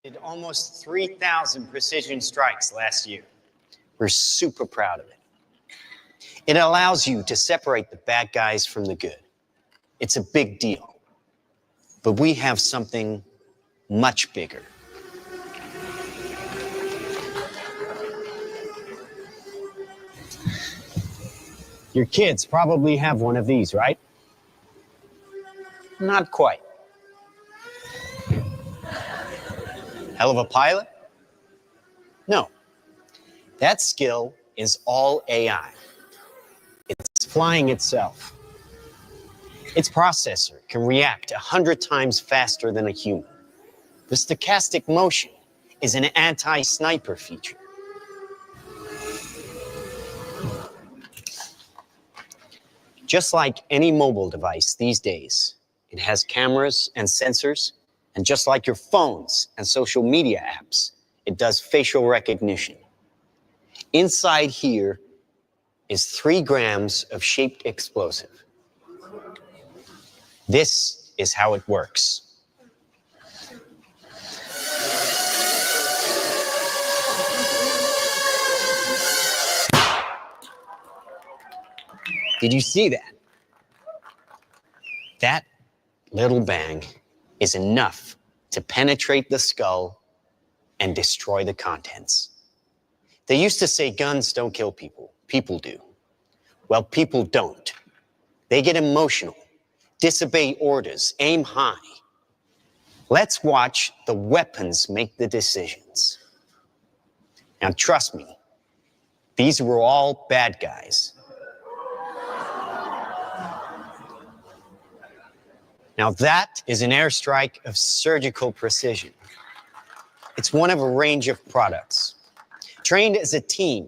Did almost 3,000 precision strikes last year. We're super proud of it. It allows you to separate the bad guys from the good. It's a big deal. But we have something much bigger. Your kids probably have one of these, right? Not quite. Hell of a pilot? No. That skill is all AI. It's flying itself. Its processor can react 100 times faster than a human. The stochastic motion is an anti-sniper feature. Just like any mobile device these days, it has cameras and sensors, and just like your phones and social media apps, it does facial recognition. Inside here is 3 grams of shaped explosive. This is how it works. Did you see that? That little bang is enough to penetrate the skull and destroy the contents. They used to say guns don't kill people. People do. Well, people don't. They get emotional, disobey orders, aim high. Let's watch the weapons make the decisions. Now, trust me, these were all bad guys. Now, that is an airstrike of surgical precision. It's one of a range of products. Trained as a team,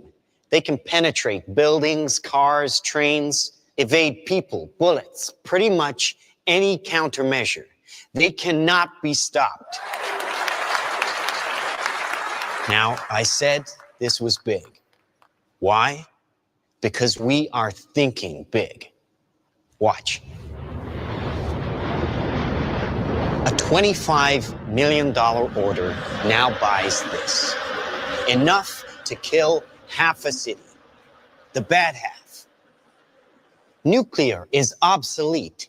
they can penetrate buildings, cars, trains, evade people, bullets, pretty much any countermeasure. They cannot be stopped. Now, I said this was big. Why? Because we are thinking big. Watch. A $25 million order now buys this. Enough to kill half a city. The bad half. Nuclear is obsolete.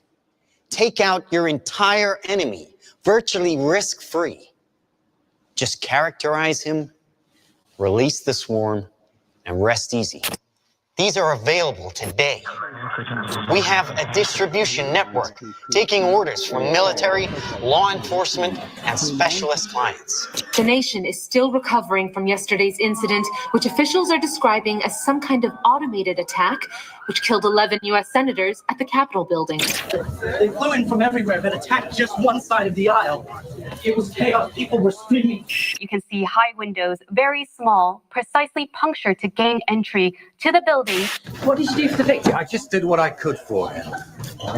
Take out your entire enemy, virtually risk-free. Just characterize him, release the swarm, and rest easy. These are available today. We have a distribution network taking orders from military, law enforcement, and specialist clients. The nation is still recovering from yesterday's incident, which officials are describing as some kind of automated attack, which killed 11 U.S. senators at the Capitol building. They flew in from everywhere but attacked just one side of the aisle. It was chaos. People were screaming. You can see high windows, very small, precisely punctured to gain entry to the building. What did you do for the victim? I just did what I could for him.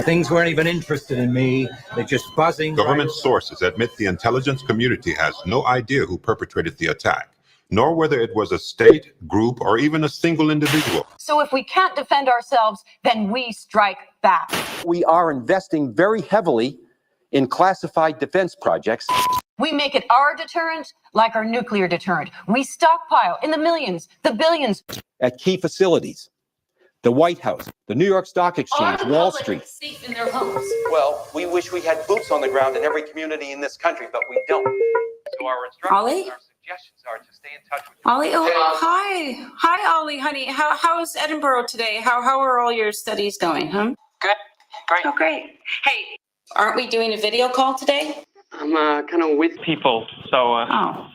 Things weren't even interested in me. They're just buzzing. Government sources admit the intelligence community has no idea who perpetrated the attack, nor whether it was a state, group, or even a single individual. So if we can't defend ourselves, then we strike back. We are investing very heavily in classified defense projects. We make it our deterrent like our nuclear deterrent. We stockpile in the millions, the billions. At key facilities, the White House, the New York Stock Exchange, Wall Street. Safe in their homes. Well, we wish we had boots on the ground in every community in this country, but we don't. So our Ollie? our suggestions are to stay in touch with Ollie, hi. Hi, Ollie, honey. How's Edinburgh today? How are all your studies going, huh? Good. Great. Oh, great. Hey, aren't we doing a video call today? I'm kind of with people, so. Oh,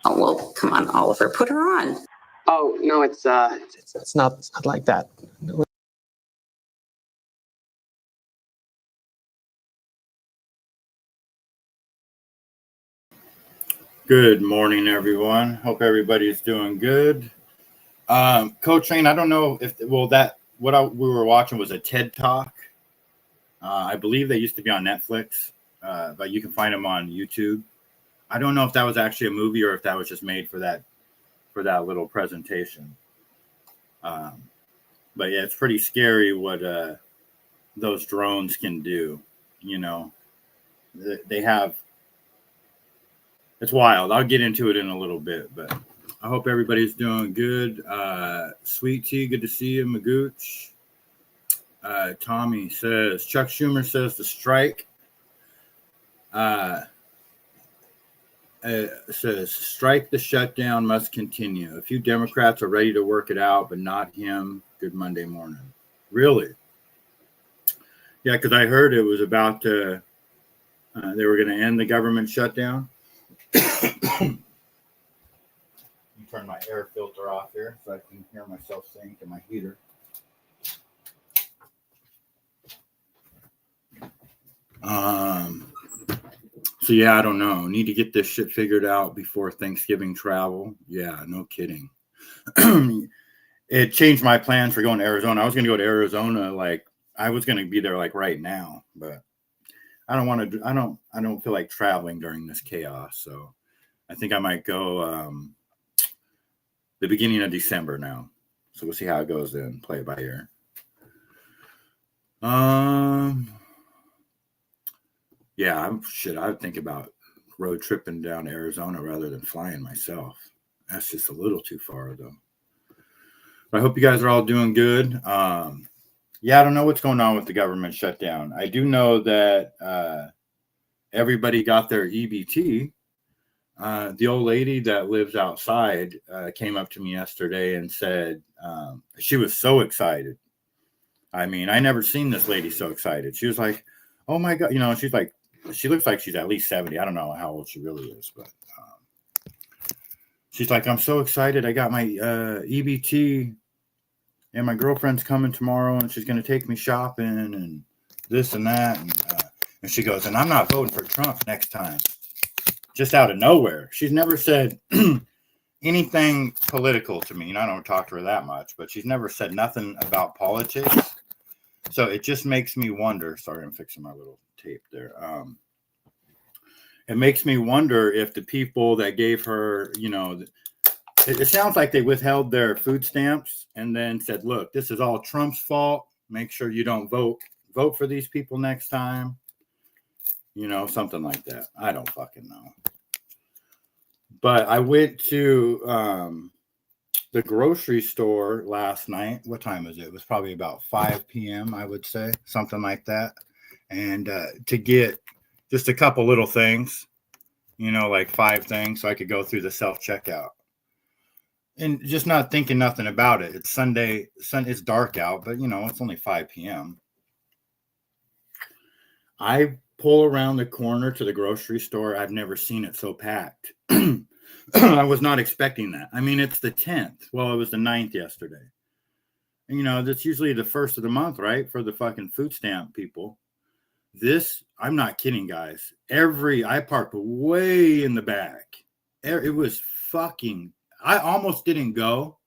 well, come on, Oliver, put her on. Oh no, it's not like that. Good morning, everyone. Hope everybody's doing good. Co-Train, I don't know if we were watching was a TED Talk. I believe they used to be on Netflix, but you can find them on YouTube. I don't know if that was actually a movie or if that was just made for that little presentation. But yeah, it's pretty scary what those drones can do. You know, they have It's wild. I'll get into it in a little bit, but I hope everybody's doing good. Sweet Tea, good to see you. Magooch. Tommy says, Chuck Schumer says the strike says strike the shutdown must continue. A few Democrats are ready to work it out, but not him. Good Monday morning. Really? Yeah, because I heard it was about they were going to end the government shutdown. Turn my air filter off here so I can hear myself sing to my heater. So yeah, I don't know. Need to get this shit figured out before Thanksgiving travel. Yeah, no kidding. It changed my plans for going to Arizona. I was going to go to Arizona, like I was going to be there like right now, but I don't want to. I don't feel like traveling during this chaos. So I think I might go the beginning of December now. So we'll see how it goes then. Play it by ear. Yeah, I would think about road tripping down to Arizona rather than flying myself. That's just a little too far, though. But I hope you guys are all doing good. Yeah, I don't know what's going on with the government shutdown. I do know that everybody got their EBT. The old lady that lives outside came up to me yesterday and said she was so excited. I mean, I never seen this lady so excited. She was like, oh my God, she's like, she looks like she's at least 70. I don't know how old she really is, but she's like, I'm so excited. I got my EBT and my girlfriend's coming tomorrow and she's going to take me shopping and this and that. And she goes, and I'm not voting for Trump next time. Just out of nowhere. She's never said anything political to me. And I don't talk to her that much, but she's never said nothing about politics. So it just makes me wonder. Sorry, I'm fixing my little tape there. It makes me wonder if the people that gave her, it sounds like they withheld their food stamps and then said, look, this is all Trump's fault. Make sure you don't vote for these people next time. Something like that. I don't fucking know. But I went to the grocery store last night. What time was it? It was probably about 5 p.m., I would say, something like that. And to get just a couple little things, like 5 things, so I could go through the self-checkout. And just not thinking nothing about it. It's Sunday, it's dark out, but it's only 5 p.m. I pull around the corner to the grocery store. I've never seen it so packed. I was not expecting that. I mean, it's the 10th. Well, it was the 9th yesterday. And, that's usually the first of the month, right? For the fucking food stamp people. I'm not kidding, guys. I parked way in the back. It was fucking, I almost didn't go.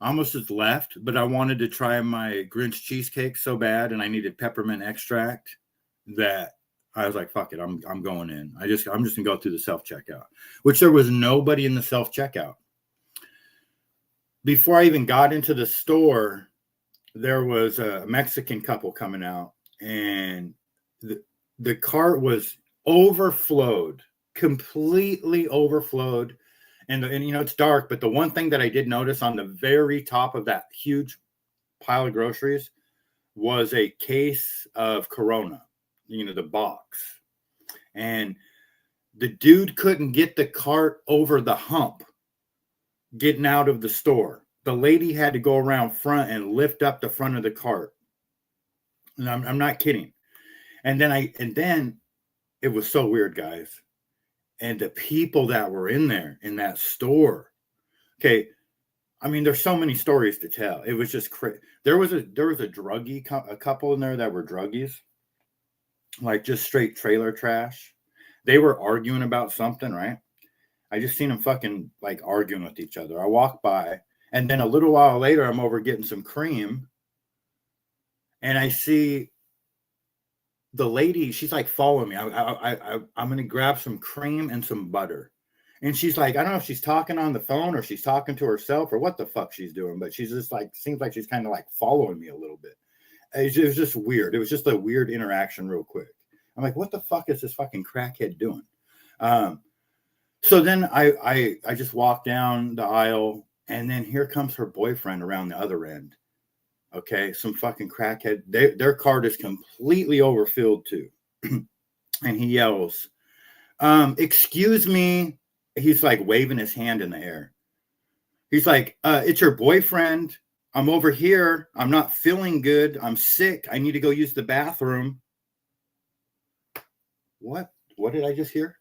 I almost just left, but I wanted to try my Grinch cheesecake so bad, and I needed peppermint extract that I was like, fuck it, I'm going in. I'm just gonna go through the self-checkout, which there was nobody in the self-checkout. Before I even got into the store, there was a Mexican couple coming out, and the cart was overflowed, completely overflowed. And it's dark, but the one thing that I did notice on the very top of that huge pile of groceries was a case of Corona, the box. And the dude couldn't get the cart over the hump getting out of the store. The lady had to go around front and lift up the front of the cart. And I'm not kidding. And then it was so weird, guys. And the people that were in there in that store. Okay. I mean, there's so many stories to tell. It was just crazy. There was a druggie, a couple in there that were druggies, like just straight trailer trash. They were arguing about something, right? I just seen them fucking like arguing with each other. I walked by, and then a little while later, I'm over getting some cream, and I see the lady. She's like following me. I'm gonna grab some cream and some butter, and she's like, I don't know if she's talking on the phone or she's talking to herself or what the fuck she's doing, but she's just like, seems like she's kind of like following me a little bit. It was just weird. It was just a weird interaction real quick. I'm like, what the fuck is this fucking crackhead doing? So then I just walk down the aisle, and then here comes her boyfriend around the other end. Okay, some fucking crackhead. Their cart is completely overfilled too. And he yells, excuse me. He's like waving his hand in the air. He's like, it's your boyfriend. I'm over here. I'm not feeling good. I'm sick. I need to go use the bathroom. What did I just hear?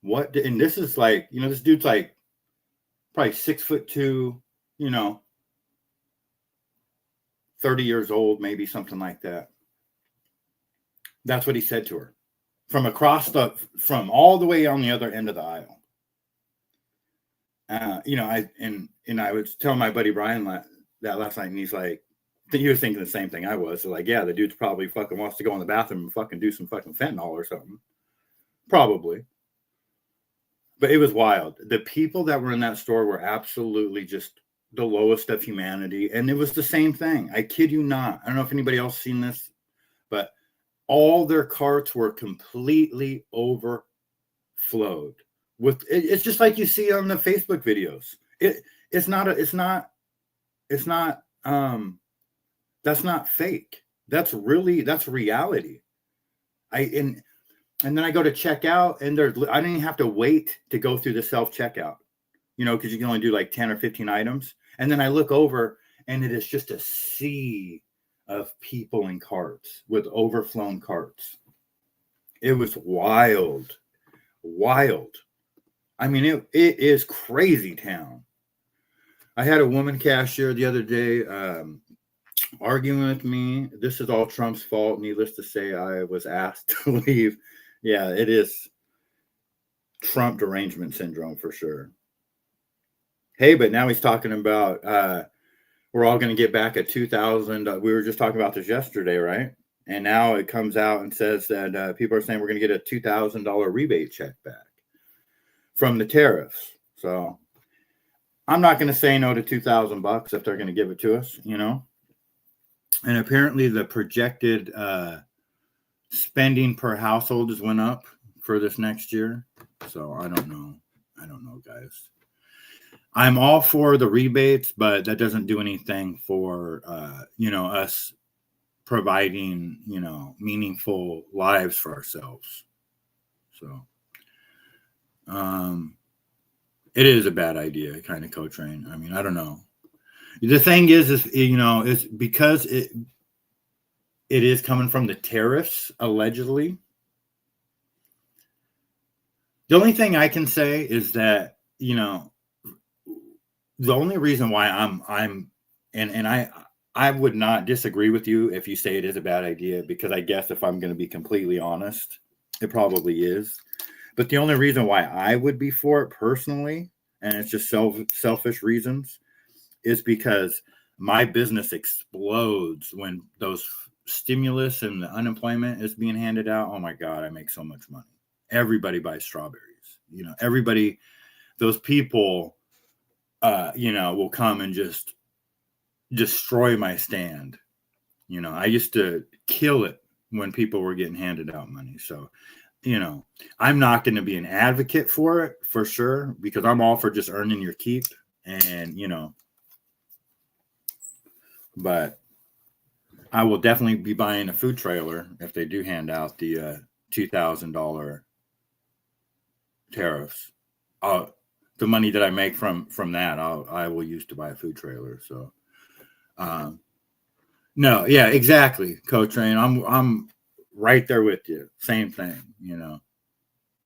And this is like, this dude's like probably 6'2", 30 years old, maybe something like that. That's what he said to her from all the way on the other end of the aisle. I was telling my buddy Brian that last night, and he's like, he was thinking the same thing I was. So like, yeah, the dude's probably fucking wants to go in the bathroom and fucking do some fucking fentanyl or something. Probably. But it was wild. The people that were in that store were absolutely just the lowest of humanity. And it was the same thing. I kid you not. I don't know if anybody else seen this, but all their carts were completely overflowed. It's just like you see on the Facebook videos. That's not fake. That's reality. And then I go to check out, and I didn't even have to wait to go through the self-checkout, because you can only do like 10 or 15 items. And then I look over, and it is just a sea of people in carts with overflown carts. It was wild. I mean, it is crazy town. I had a woman cashier the other day arguing with me. This is all Trump's fault. Needless to say, I was asked to leave. Yeah, it is Trump derangement syndrome for sure. Hey, but now he's talking about we're all going to get back at 2,000. We were just talking about this yesterday, right? And now it comes out and says that people are saying we're going to get a $2,000 rebate check back from the tariffs. So I'm not going to say no to $2,000 if they're going to give it to us, And apparently the projected spending per household has went up for this next year. So I don't know, guys. I'm all for the rebates, but that doesn't do anything for, us providing, meaningful lives for ourselves. So it is a bad idea, kind of, Co-Train. I mean, I don't know. The thing is it's because it is coming from the tariffs, allegedly. The only thing I can say is that, the only reason why I would not disagree with you if you say it is a bad idea, because I guess if I'm going to be completely honest, it probably is. But the only reason why I would be for it personally, and it's just selfish reasons, is because my business explodes when those stimulus and the unemployment is being handed out. Oh my God, I make so much money. Everybody buys strawberries. Everybody, those people, will come and just destroy my stand. I used to kill it when people were getting handed out money. So, I'm not going to be an advocate for it for sure, because I'm all for just earning your keep and, but I will definitely be buying a food trailer if they do hand out the $2,000 tariffs. The money that I make from that, I will use to buy a food trailer. So, no, yeah, exactly, Co-Train. I'm right there with you. Same thing,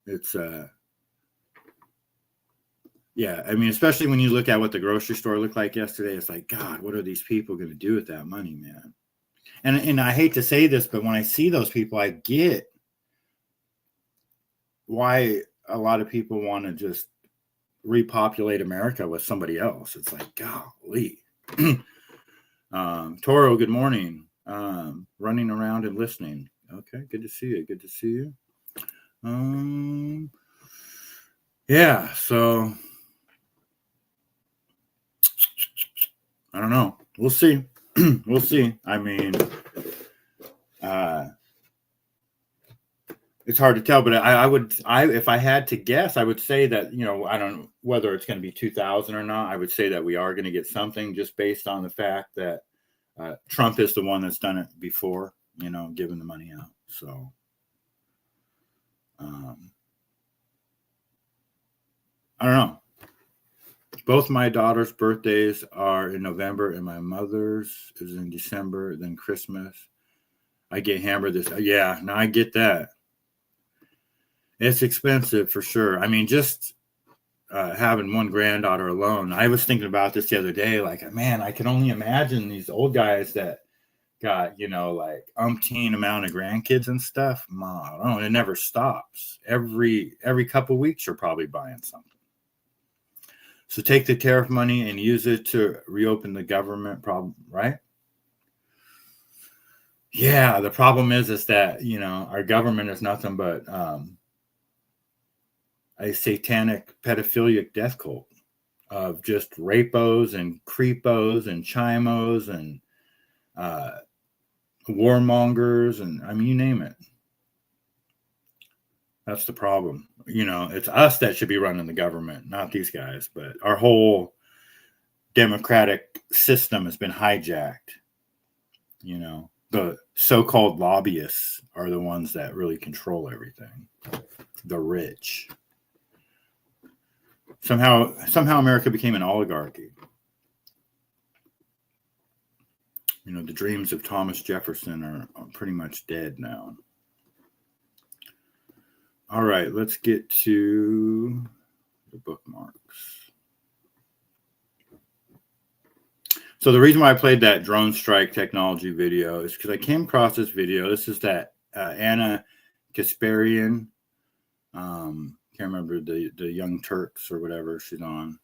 It's yeah. I mean, especially when you look at what the grocery store looked like yesterday, it's like, God, what are these people going to do with that money, man? And I hate to say this, but when I see those people, I get why a lot of people want to just repopulate America with somebody else. It's like, golly. Toro, good morning. Running around and listening. Okay, good to see you. Good to see you. Yeah, so I don't know. We'll see. We'll see. I mean, It's hard to tell, but if I had to guess, I would say that, you know, I don't know whether it's going to be 2000 or not. I would say that we are going to get something just based on the fact that Trump is the one that's done it before, you know, giving the money out. So, I don't know. Both my daughter's birthdays are in November, and my mother's is in December, then Christmas. I get hammered this. Yeah, no, I get that. It's expensive for sure. I mean, just having one granddaughter alone. I was thinking about this the other day. Like, man, I can only imagine these old guys that got, you know, like umpteen amount of grandkids and stuff. I don't know, it never stops. Every couple of weeks, you're probably buying something. So take the tariff money and use it to reopen the government problem, right? Yeah, the problem is that, you know, our government is nothing but a satanic pedophilic death cult of just rapos and creepos and chimos and warmongers, and I mean, you name it. That's the problem. You know, it's us that should be running the government, not these guys. But our whole democratic system has been hijacked. You know, the so-called lobbyists are the ones that really control everything. The rich. Somehow America became an oligarchy. You know, the dreams of Thomas Jefferson are pretty much dead now. All right, let's get to the bookmarks. So the reason why I played that drone strike technology video is because I came across this video. This is that Ana Kasparian. Can't remember the Young Turks or whatever she's on.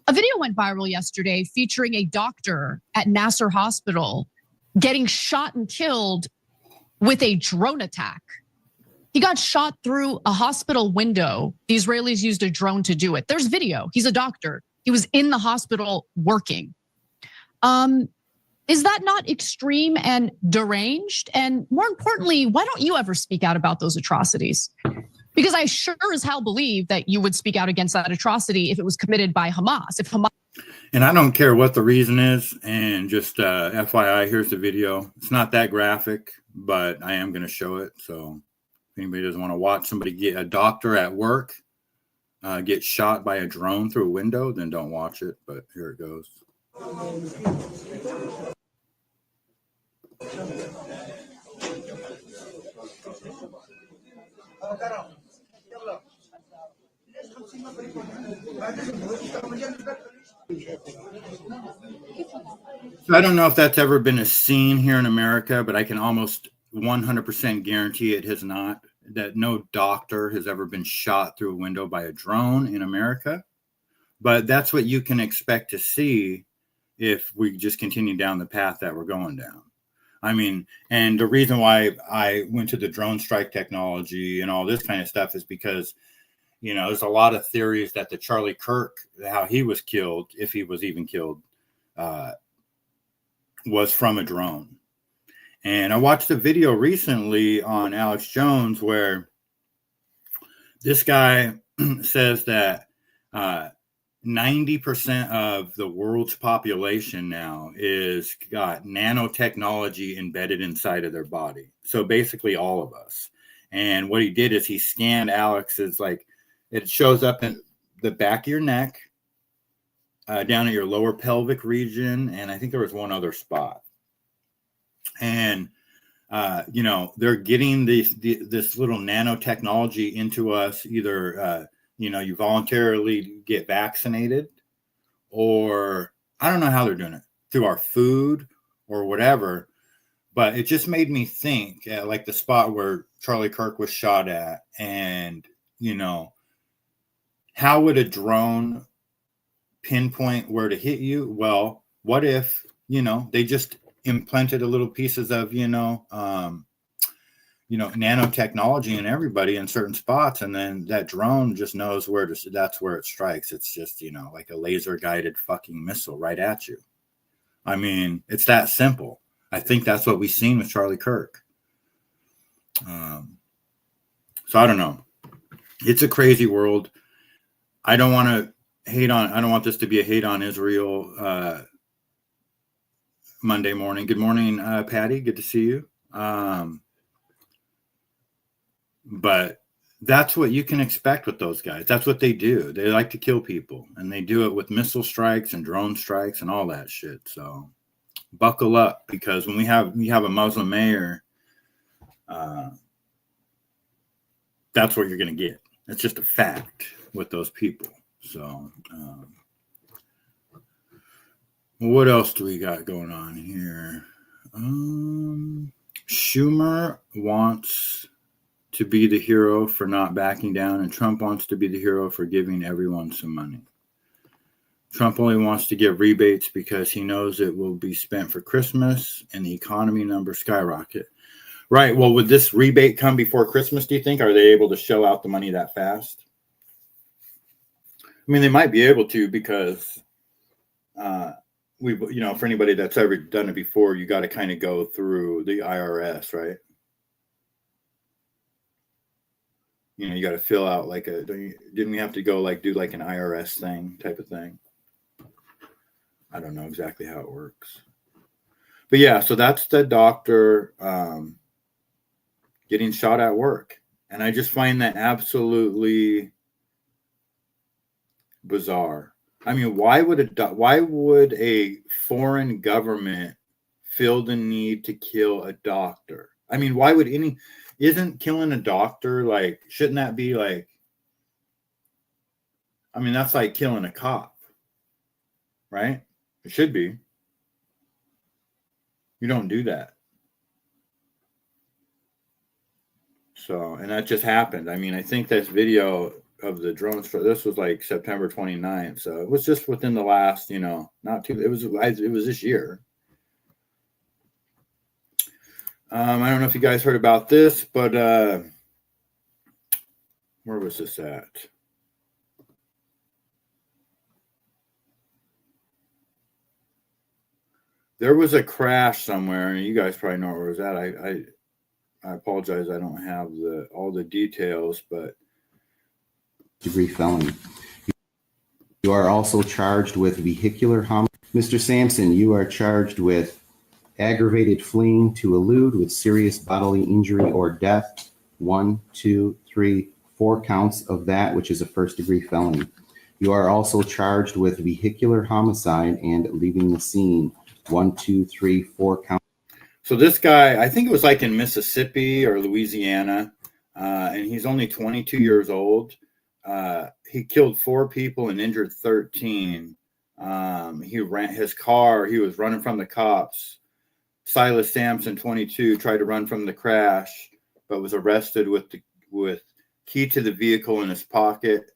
A video went viral yesterday featuring a doctor at Nasser Hospital getting shot and killed with a drone attack. He got shot through a hospital window. The Israelis used a drone to do it. There's video. He's a doctor. He was in the hospital working. Is that not extreme and deranged? And more importantly, why don't you ever speak out about those atrocities? Because I sure as hell believe that you would speak out against that atrocity if it was committed by Hamas. And I don't care what the reason is. And just FYI, here's the video. It's not that graphic, but I am going to show it. So if anybody doesn't want to watch somebody get a doctor at work get shot by a drone through a window, then don't watch it. But here it goes. So I don't know if that's ever been a scene here in America, but I can almost 100% guarantee it has not. That no doctor has ever been shot through a window by a drone in America. But that's what you can expect to see if we just continue down the path that we're going down. I mean, and the reason why I went to the drone strike technology and all this kind of stuff is because, you know, there's a lot of theories that the Charlie Kirk, how he was killed, if he was even killed, was from a drone. And I watched a video recently on Alex Jones where this guy says that 90% of the world's population now is got nanotechnology embedded inside of their body. So basically all of us. And what he did is he scanned Alex's, like, it shows up in the back of your neck, down at your lower pelvic region, and I think there was one other spot. And you know, they're getting this little nanotechnology into us. Either you know, you voluntarily get vaccinated, or I don't know how they're doing it, through our food or whatever. But it just made me think, like the spot where Charlie Kirk was shot at, and you know, how would a drone pinpoint where to hit you? Well, what if, you know, they just implanted a little pieces of, nanotechnology in everybody in certain spots, and then that drone just knows where to, that's where it strikes. It's just, you know, like a laser guided fucking missile right at you. I mean, it's that simple. I think that's what we've seen with Charlie Kirk. So I don't know. It's a crazy world. I don't want this to be a hate on Israel Monday morning. Good morning, Patty. Good to see you. But that's what you can expect with those guys. That's what they do. They like to kill people, and they do it with missile strikes and drone strikes and all that shit. So buckle up, because when we have a Muslim mayor, that's what you're going to get. It's just a fact with those people. So what else do we got going on here? Schumer wants to be the hero for not backing down, and Trump wants to be the hero for giving everyone some money. Trump only wants to give rebates because he knows it will be spent for Christmas and the economy numbers skyrocket. Right. Well, would this rebate come before Christmas, do you think? Are they able to shell out the money that fast? I mean, they might be able to, because for anybody that's ever done it before, you got to kind of go through the IRS, right? You got to fill out didn't we have to go do like an IRS thing type of thing? I don't know exactly how it works. But yeah, so that's the doctor getting shot at work. And I just find that absolutely bizarre. I mean, why would a foreign government feel the need to kill a doctor? I mean, why would isn't killing a doctor, shouldn't that be that's like killing a cop, right? It should be. You don't do that. So, and that just happened. I mean, I think this video of the drones this was September 29th. So it was just within the last, it was this year. I don't know if you guys heard about this, but where was this at? There was a crash somewhere, and you guys probably know where it was at. I apologize, I don't have all the details, but degree felony. You are also charged with vehicular homicide. Mr. Sampson, you are charged with aggravated fleeing to elude with serious bodily injury or death. 1, 2, 3, 4 counts of that, which is a first-degree felony. You are also charged with vehicular homicide and leaving the scene. 1, 2, 3, 4 counts. So this guy, I think it was in Mississippi or Louisiana, and he's only 22 years old. He killed 4 people and injured 13. He ran his car. He was running from the cops. Silas Sampson, 22, tried to run from the crash, but was arrested with key to the vehicle in his pocket.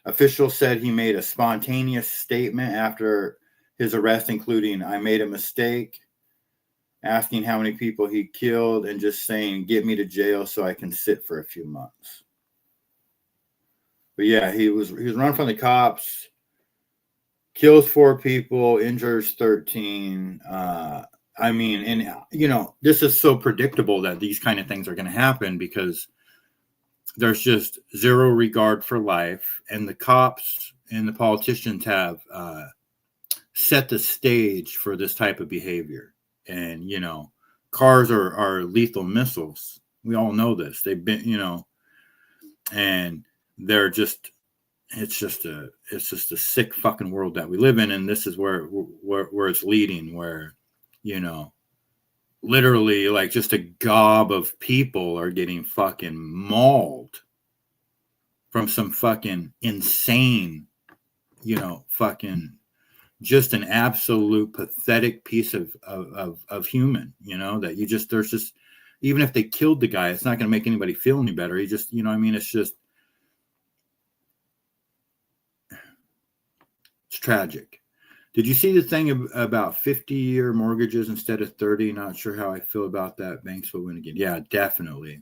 Officials said he made a spontaneous statement after his arrest, including, "I made a mistake," asking how many people he killed, and just saying, "Get me to jail so I can sit for a few months." But yeah, he was running from the cops, kills 4 people, injures 13. This is so predictable that these kind of things are going to happen, because there's just zero regard for life, and the cops and the politicians have set the stage for this type of behavior. And cars are lethal missiles. We all know this. They've been, and they're just, it's just a sick fucking world that we live in. And this is where it's leading, where, literally just a gob of people are getting fucking mauled from some fucking insane, fucking just an absolute pathetic piece of human, that there's just, even if they killed the guy, it's not going to make anybody feel any better. He just, it's just, it's tragic. Did you see the thing about 50-year mortgages instead of 30? Not sure how I feel about that. Banks will win again. Yeah, definitely.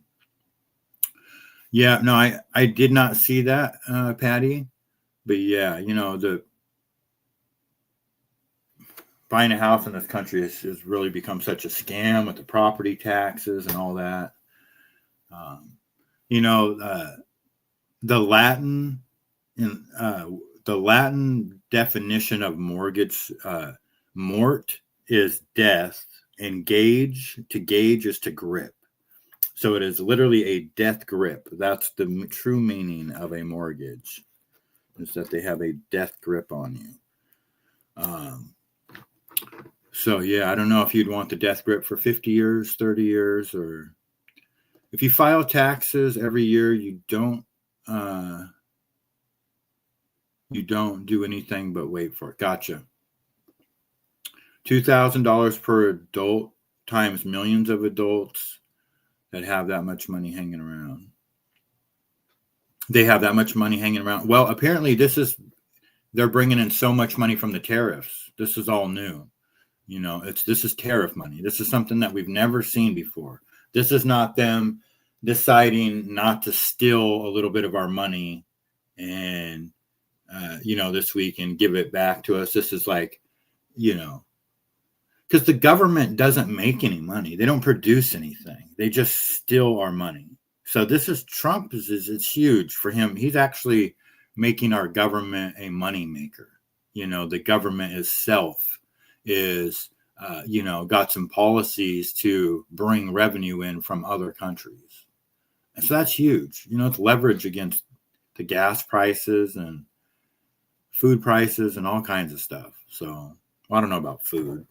Yeah, no, I did not see that, Patty. But yeah, buying a house in this country has really become such a scam with the property taxes and all that. You know, the Latin definition of mortgage, mort is death, and gauge is to grip. So it is literally a death grip. That's the true meaning of a mortgage, is that they have a death grip on you. So yeah, I don't know if you'd want the death grip for 50 years, 30 years, or if you file taxes every year, you don't do anything but wait for it. Gotcha. $2,000 per adult times millions of adults that have that much money hanging around. They have that much money hanging around. Well, apparently they're bringing in so much money from the tariffs. This is all new. You know, this is tariff money. This is something that we've never seen before. This is not them deciding not to steal a little bit of our money and, this week and give it back to us. This is like, because the government doesn't make any money. They don't produce anything. They just steal our money. So this is Trump. It's huge for him. He's actually making our government a money maker. The government itself is, got some policies to bring revenue in from other countries. And so that's huge. It's leverage against the gas prices and food prices and all kinds of stuff. So I don't know about food.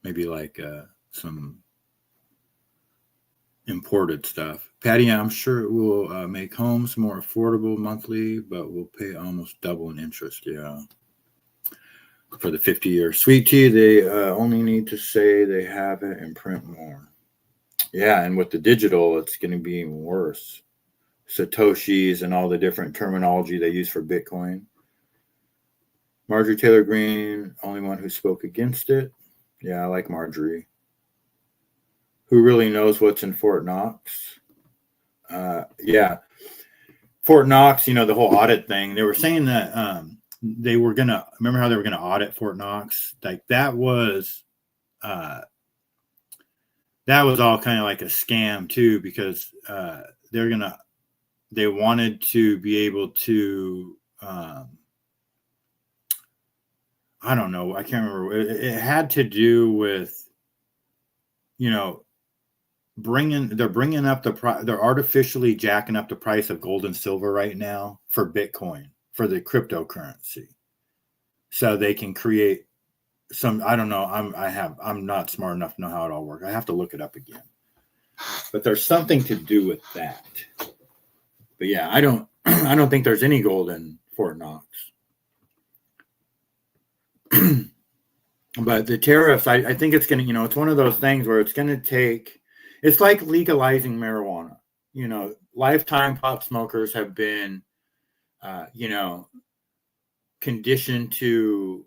Maybe like some imported stuff. Patty, I'm sure it will make homes more affordable monthly, but we'll pay almost double in interest. Yeah. For the 50 years. Sweet tea, they only need to say they have it and print more. Yeah, and with the digital, it's going to be even worse. Satoshis and all the different terminology they use for Bitcoin. Marjorie Taylor Greene, only one who spoke against it. Yeah, I like Marjorie. Who really knows what's in Fort Knox? Yeah. Fort Knox, the whole audit thing. They were saying that they were going to, remember how they were going to audit Fort Knox? Like that was all kind of like a scam too, because they wanted to be able to, I don't know. I can't remember. It had to do with, they're bringing up they're artificially jacking up the price of gold and silver right now for Bitcoin, for the cryptocurrency. So they can create some, I don't know. I'm not smart enough to know how it all works. I have to look it up again, but there's something to do with that. But yeah, I don't think there's any gold in Fort Knox. But the tariffs, I think it's going to, it's one of those things where it's going to take, it's like legalizing marijuana. Lifetime pot smokers have been, conditioned to,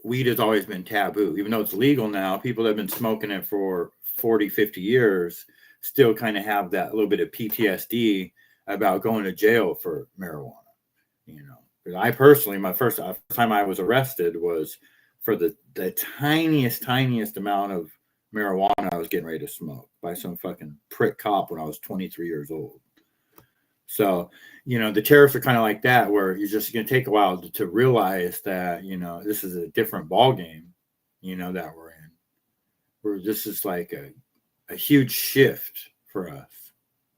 weed has always been taboo. Even though it's legal now, people that have been smoking it for 40, 50 years still kind of have that little bit of PTSD about going to jail for marijuana, I personally, my first time I was arrested was for the tiniest amount of marijuana I was getting ready to smoke by some fucking prick cop when I was 23 years old. So, the tariffs are kind of like that, where you're just going to take a while to realize that, this is a different ball game, that we're in. Where this is like a huge shift for us,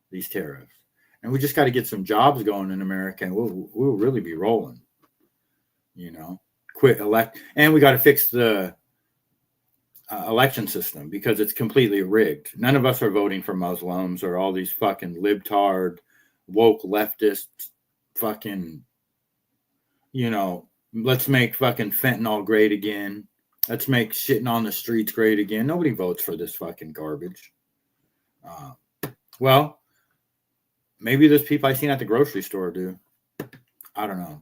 these tariffs. And we just got to get some jobs going in America, and we'll really be rolling. Quit elect, and we got to fix the election system because it's completely rigged. None of us are voting for Muslims or all these fucking libtard, woke leftists. Fucking, let's make fucking fentanyl great again. Let's make shitting on the streets great again. Nobody votes for this fucking garbage. Well. Maybe those people I seen at the grocery store do. I don't know.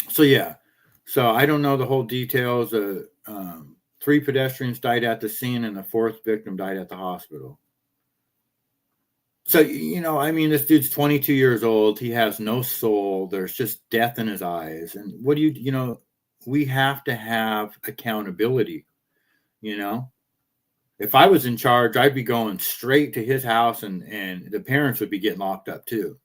So, yeah. So, I don't know the whole details. 3 pedestrians died at the scene and the 4th victim died at the hospital. So, you know, I mean, this dude's 22 years old. He has no soul. There's just death in his eyes. And what do you know, we have to have accountability, you know? If I was in charge, I'd be going straight to his house, and the parents would be getting locked up too.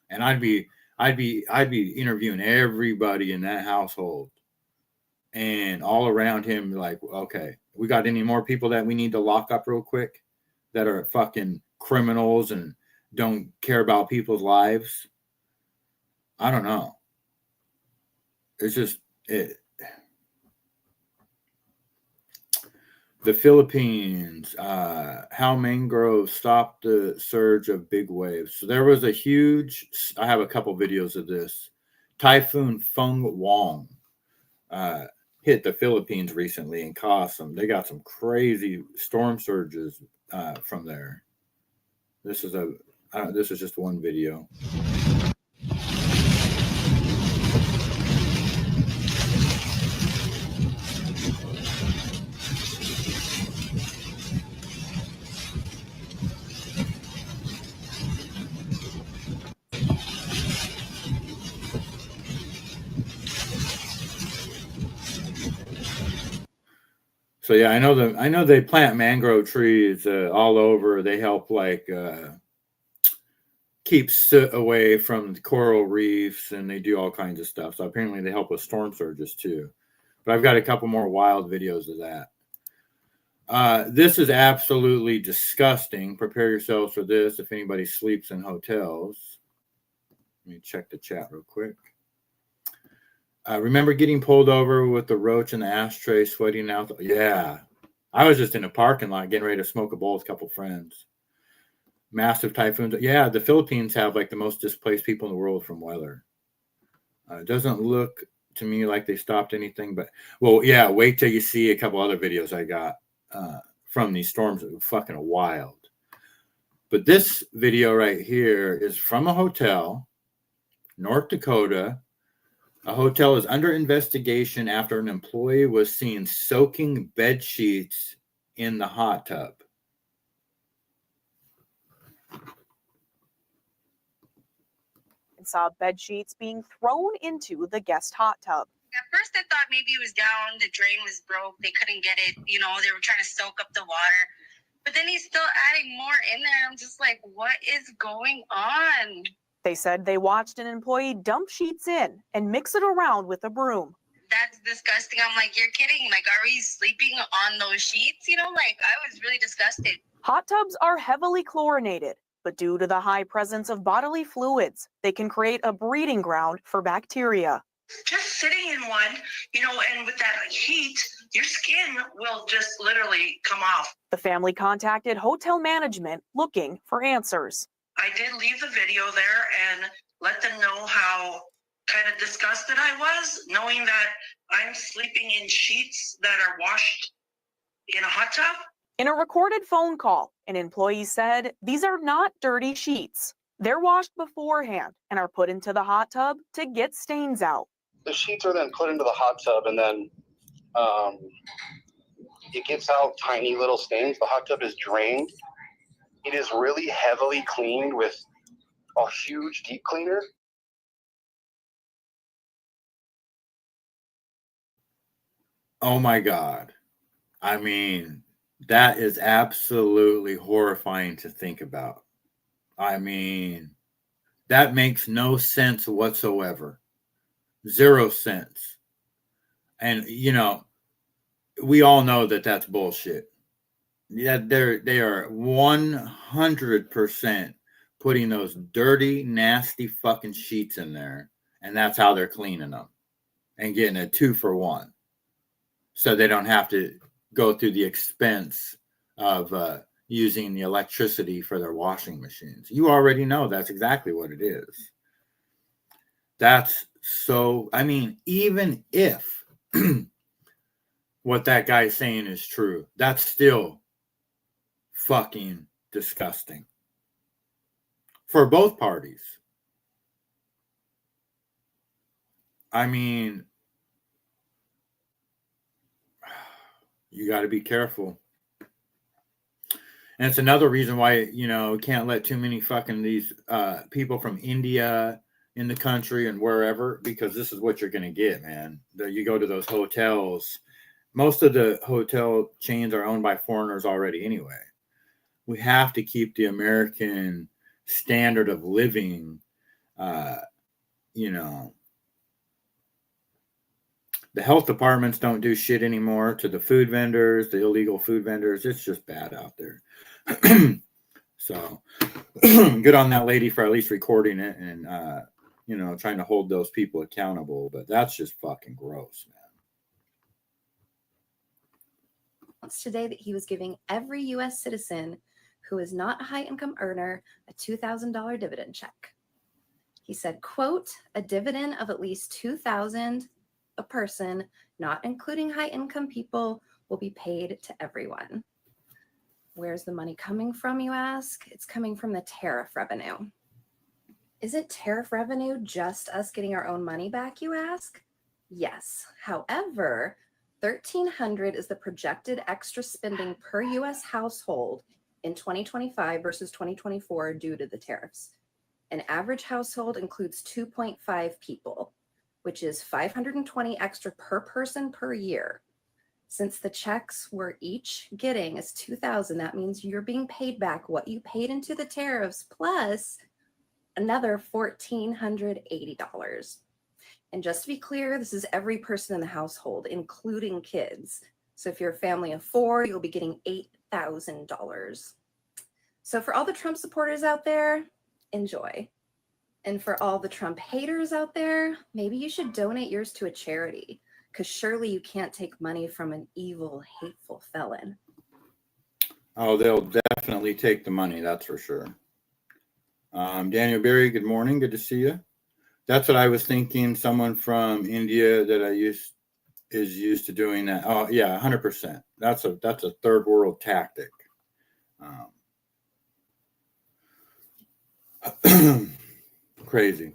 And I'd be interviewing everybody in that household and all around him, like, okay, we got any more people that we need to lock up real quick that are fucking criminals and don't care about people's lives? I don't know. It's just the Philippines, how mangrove stopped the surge of big waves. So there was a huge, I have a couple videos of this. Typhoon Feng Wong hit the Philippines recently and caused them. They got some crazy storm surges from there. This is just one video. So yeah, I know they plant mangrove trees all over. They help like keep soot away from the coral reefs, and they do all kinds of stuff. So apparently they help with storm surges too. But I've got a couple more wild videos of that. This is absolutely disgusting. Prepare yourselves for this if anybody sleeps in hotels. Let me check the chat real quick. Remember getting pulled over with the roach in the ashtray, sweating out? Yeah. I was just in a parking lot getting ready to smoke a bowl with a couple friends. Massive typhoons. Yeah, the Philippines have like the most displaced people in the world from weather. It doesn't look to me like they stopped anything, but well, yeah, wait till you see a couple other videos I got from these storms that were fucking wild. But this video right here is from a hotel, North Dakota. A hotel is under investigation after an employee was seen soaking bed sheets in the hot tub. And saw bed sheets being thrown into the guest hot tub. At first, I thought maybe it was down, the drain was broke, they couldn't get it, you know, they were trying to soak up the water. But then he's still adding more in there. I'm just like, what is going on? They said they watched an employee dump sheets in and mix it around with a broom. That's disgusting. I'm like, you're kidding. Like, are we sleeping on those sheets? You know, like, I was really disgusted. Hot tubs are heavily chlorinated, but due to the high presence of bodily fluids, they can create a breeding ground for bacteria. Just sitting in one, you know, and with that heat, your skin will just literally come off. The family contacted hotel management looking for answers. I did leave the video there and let them know how kind of disgusted I was, knowing that I'm sleeping in sheets that are washed in a hot tub. In a recorded phone call, an employee said these are not dirty sheets. They're washed beforehand and are put into the hot tub to get stains out. The sheets are then put into the hot tub, and then it gets out tiny little stains. The hot tub is drained. It is really heavily cleaned with a huge deep cleaner. Oh my God. I mean, that is absolutely horrifying to think about. I mean, that makes no sense whatsoever. 0 sense. And, you know, we all know that that's bullshit. Yeah, they are 100% putting those dirty, nasty fucking sheets in there, and that's how they're cleaning them and getting a 2-for-1, so they don't have to go through the expense of using the electricity for their washing machines. You already know that's exactly what it is. That's so. I mean, even if what that guy's saying is true, that's still fucking disgusting for both parties. I mean, you got to be careful. And it's another reason why, you know, can't let too many fucking these people from India in the country and wherever, because this is what you're going to get, man. You go to those hotels. Most of the hotel chains are owned by foreigners already anyway. We have to keep the American standard of living, you know. The health departments don't do shit anymore to the food vendors, the illegal food vendors. It's just bad out there. So good on that lady for at least recording it and, you know, trying to hold those people accountable. But that's just fucking gross, man. Today that he was giving every U.S. citizen who is not a high-income earner a $2,000 dividend check. He said, quote, a dividend of at least $2,000 a person, not including high-income people, will be paid to everyone. Where's the money coming from, you ask? It's coming from the tariff revenue. Isn't tariff revenue just us getting our own money back, you ask? Yes. However, $1,300 is the projected extra spending per U.S. household in 2025 versus 2024 due to the tariffs. An average household includes 2.5 people, which is $520 extra per person per year. Since the checks we're each getting is $2,000, that means you're being paid back what you paid into the tariffs plus another $1,480. And just to be clear, this is every person in the household, including kids. So if you're a family of 4, you'll be getting $8,000. So for all the Trump supporters out there, enjoy. And for all the Trump haters out there, maybe you should donate yours to a charity, because surely you can't take money from an evil, hateful felon. Oh, they'll definitely take the money, that's for sure. Daniel Berry, good morning. Good to see you. That's what I was thinking. Someone from India that is used to doing that. Oh, yeah, 100%. That's a third world tactic. Crazy.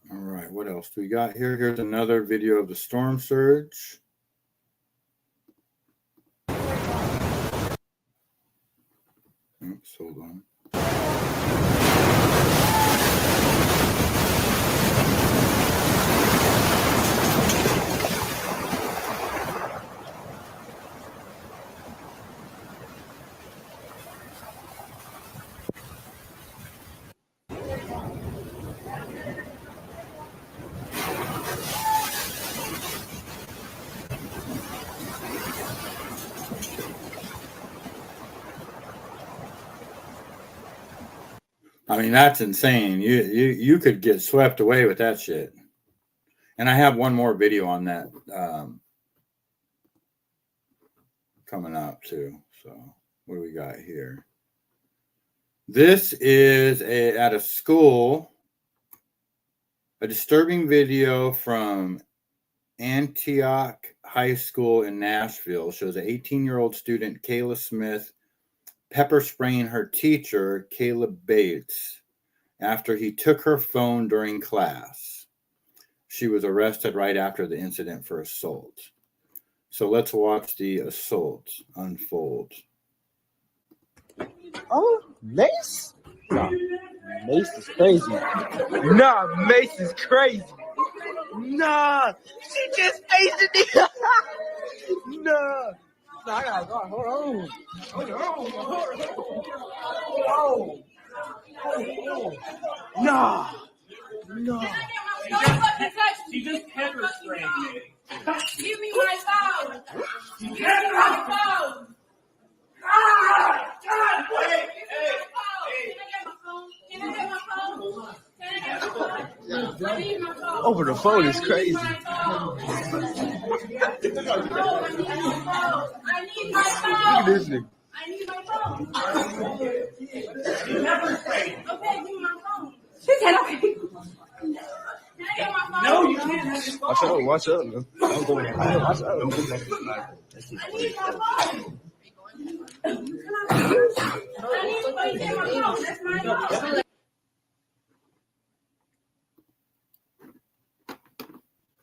All right, what else do we got here? Here's another video of the storm surge. Oops, hold on. I mean, that's insane. You could get swept away with that shit. And I have one more video on that coming up too. So what do we got here? This is at a school, a disturbing video from Antioch High School in Nashville shows an 18-year-old student, Kayla Smith, pepper spraying her teacher, Caleb Bates, after he took her phone during class. She was arrested right after the incident for assault. So let's watch the assault unfold. Oh, Mace? Nah, Mace is crazy. Nah, Mace is crazy. Nah, she just aced it. Nah. No, I gotta go. Hold on. Nah. She just pepper sprayed me. Give me my phone. Give me my phone. God, wait. Can I get my phone? I need my phone. Over the phone is crazy. I need my phone. Look at this nigga. I need my phone. Okay, give me my phone. She said, okay. Can I get my phone? No, you can't have your phone. Watch out, man. I'm going. Watch out. I need my phone. I need somebody to get my phone. That's my phone.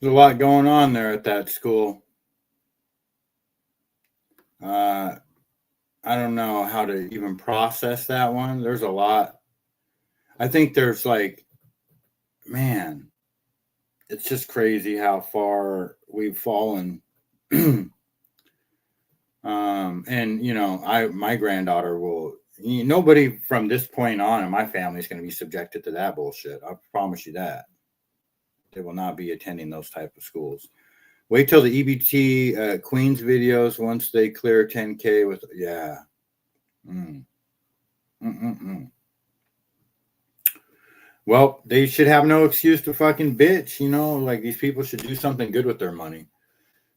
There's a lot going on there at that school. I don't know how to even process that one. There's a lot. I think there's like, man, it's just crazy how far we've fallen. And you know, my granddaughter will, nobody from this point on in my family is going to be subjected to that bullshit. I promise you that. They will not be attending those type of schools. Wait till the EBT Queens videos once they clear 10K with, yeah. Well, they should have no excuse to fucking bitch, you know, like these people should do something good with their money,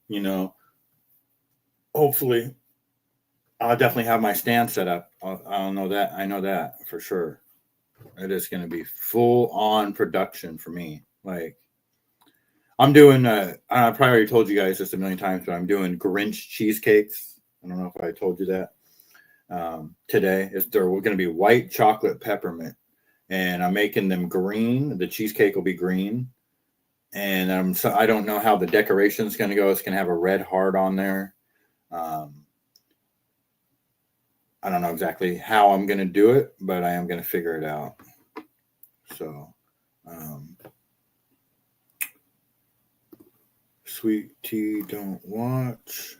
you know. Hopefully, I'll definitely have my stand set up. I'll know that. I know that for sure. It is going to be full on production for me. Like, I'm doing, I probably already told you guys this a million times, but I'm doing Grinch cheesecakes. I don't know if I told you that. Today, they're going to be white chocolate peppermint. And I'm making them green. The cheesecake will be green. And I don't know how the decoration is going to go. It's going to have a red heart on there. I don't know exactly how I'm going to do it, but I am going to figure it out. So, sweet tea, don't watch.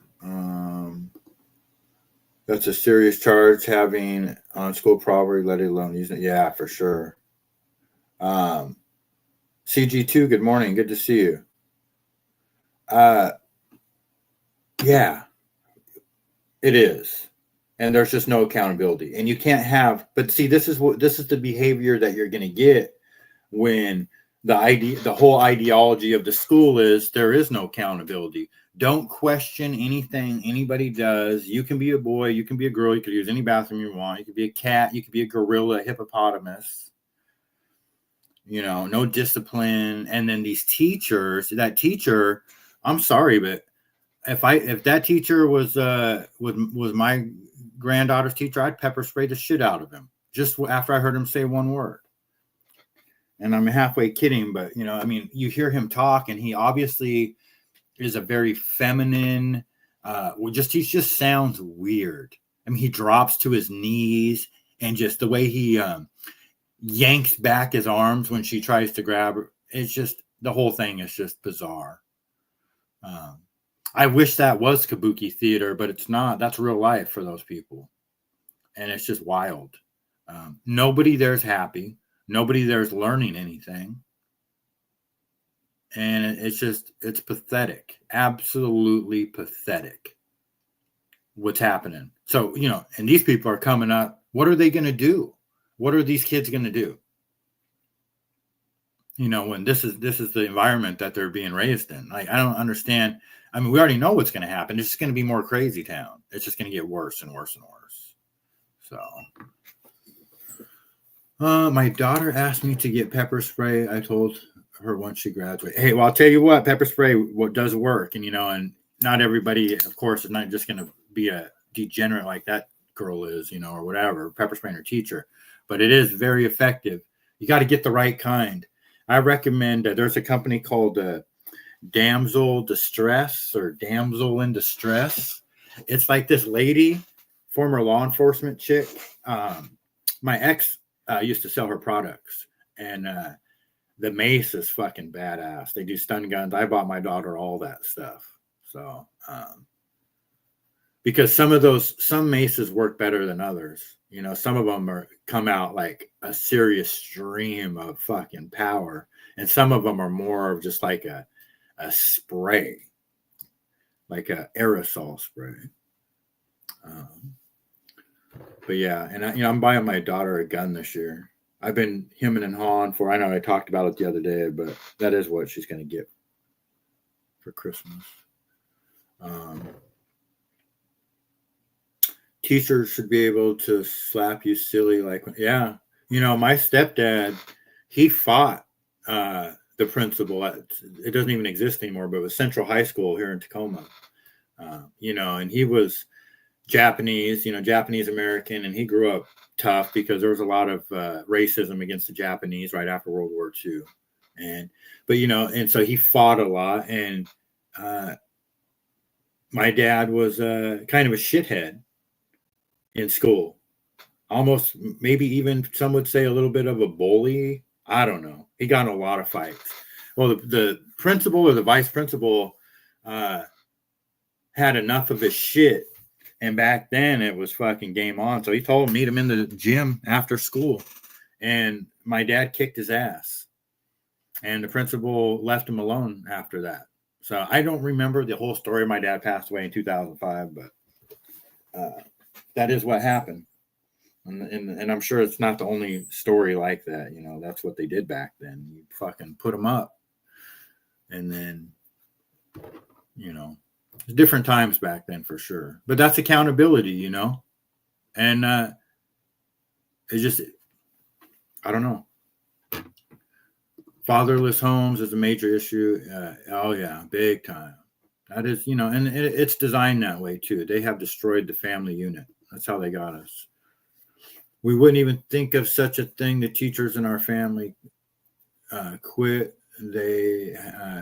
That's a serious charge, having on school property, let alone using it. Yeah, for sure. CG2, good morning. Good to see you. Yeah, it is. And there's just no accountability. And you can't have, but see, this is the behavior that you're going to get when the whole ideology of the school is there is no accountability. Don't question anything anybody does. You can be a boy, you can be a girl, you can use any bathroom you want. You could be a cat, you could be a gorilla, a hippopotamus. You know, no discipline. And then these teachers, that teacher, I'm sorry, but if that teacher was my granddaughter's teacher, I'd pepper spray the shit out of him just after I heard him say one word. And I'm halfway kidding, but you know, I mean, you hear him talk, and he obviously is a very feminine. He just sounds weird. I mean, he drops to his knees, and just the way he yanks back his arms when she tries to grab her. It's just, the whole thing is just bizarre. I wish that was kabuki theater, but it's not. That's real life for those people. And it's just wild. Nobody there's happy. Nobody there's learning anything. And it's pathetic. Absolutely pathetic what's happening. So, you know, and these people are coming up. What are they going to do? What are these kids going to do? You know, when this is the environment that they're being raised in. Like, I don't understand. I mean, we already know what's going to happen. It's just going to be more crazy town. It's just going to get worse and worse and worse. So, my daughter asked me to get pepper spray. I told her once she graduated, hey, well, I'll tell you what, pepper spray does work. And, you know, and not everybody, of course, is not just going to be a degenerate like that girl is, you know, or whatever, pepper spraying her teacher. But it is very effective. You got to get the right kind. I recommend, there's a company called Damsel Distress or Damsel in Distress. It's like this lady, former law enforcement chick. My ex used to sell her products, and the mace is fucking badass. They do stun guns. I bought my daughter all that stuff. So, because some maces work better than others. You know, some of them come out like a serious stream of fucking power, and some of them are more of just like a spray, like a aerosol spray. But yeah, and I'm buying my daughter a gun this year. I've been hemming and hawing for. I know I talked about it the other day, but that is what she's going to get for Christmas. Teachers should be able to slap you silly, like, yeah. You know, my stepdad, he fought the principal. It doesn't even exist anymore, but it was Central High School here in Tacoma. You know, and he was Japanese, you know, Japanese American, and he grew up tough because there was a lot of racism against the Japanese right after World War II. But, you know, and so he fought a lot, and my dad was kind of a shithead in school. Almost, maybe even some would say a little bit of a bully. I don't know. He got in a lot of fights. Well, the principal or the vice principal had enough of his shit. And back then it was fucking game on. So he told him meet him in the gym after school. And my dad kicked his ass. And the principal left him alone after that. So I don't remember the whole story. My dad passed away in 2005, but that is what happened. And I'm sure it's not the only story like that. You know, that's what they did back then. You fucking put them up. And then, you know, different times back then for sure. But that's accountability, you know. And it's just, I don't know. Fatherless homes is a major issue. Oh, yeah, big time. That is, you know, and it's designed that way, too. They have destroyed the family unit. That's how they got us. We wouldn't even think of such a thing. The teachers in our family quit. They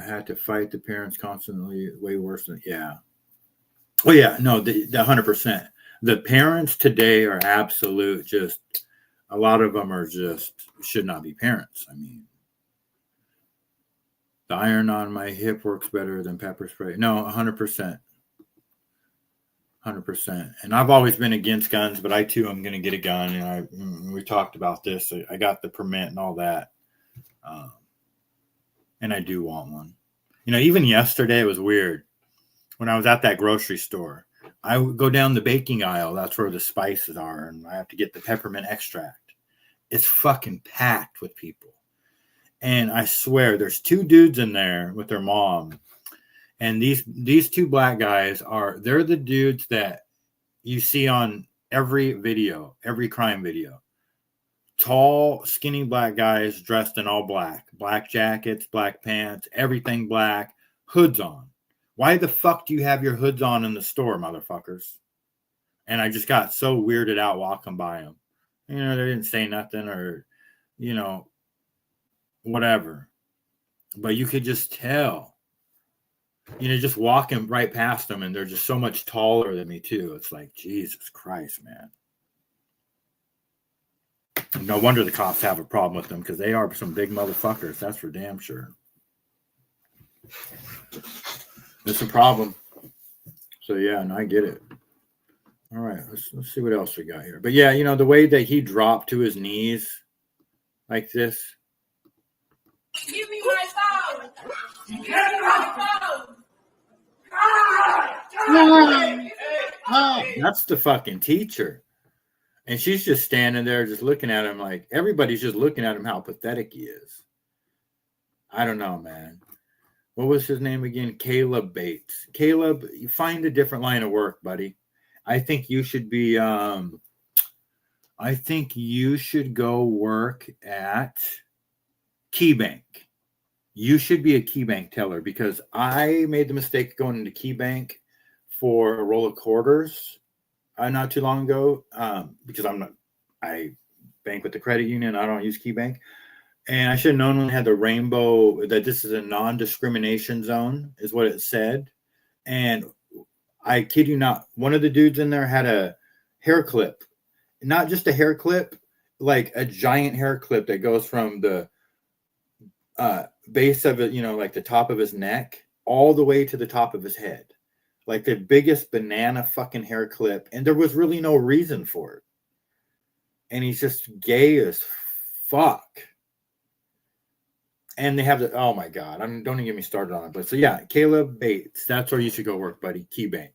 had to fight the parents constantly. Way worse than, yeah. Oh, yeah, no, the 100%. The parents today are absolute, just, a lot of them are just, should not be parents. I mean, the iron on my hip works better than pepper spray. No, 100%. 100%. And I've always been against guns, but I too am going to get a gun. And we talked about this. I got the permit and all that. And I do want one. You know, even yesterday it was weird. When I was at that grocery store, I would go down the baking aisle. That's where the spices are. And I have to get the peppermint extract. It's fucking packed with people. And I swear there's two dudes in there with their mom. And these two black guys they're the dudes that you see on every video, every crime video. Tall, skinny black guys dressed in all black. Black jackets, black pants, everything black, hoods on. Why the fuck do you have your hoods on in the store, motherfuckers? And I just got so weirded out walking by them. You know, they didn't say nothing or, you know, whatever. But you could just tell. You know, just walking right past them, and they're just so much taller than me, too. It's like, Jesus Christ, man. No wonder the cops have a problem with them, because they are some big motherfuckers. That's for damn sure. It's a problem. So, yeah, and I get it. All right, let's see what else we got here. But, yeah, you know, the way that he dropped to his knees like this. Give me my phone. Give me my phone. That's the fucking teacher. And she's just standing there just looking at him like everybody's just looking at him how pathetic he is. I don't know, man. What was his name again? Caleb Bates. Caleb, you find a different line of work, buddy. I think you should be I think you should go work at KeyBank. You should be a KeyBank teller, because I made the mistake of going into KeyBank for a roll of quarters not too long ago, because I bank with the credit union. I don't use KeyBank. And I should have known when it had the rainbow that this is a non-discrimination zone is what it said. And I kid you not, one of the dudes in there had a hair clip, not just a hair clip, like a giant hair clip that goes from the base of it, you know, like the top of his neck, all the way to the top of his head. Like the biggest banana fucking hair clip. And there was really no reason for it. And he's just gay as fuck. And they have the, oh my God, don't even get me started on it. But so yeah, Caleb Bates, that's where you should go work, buddy. KeyBank.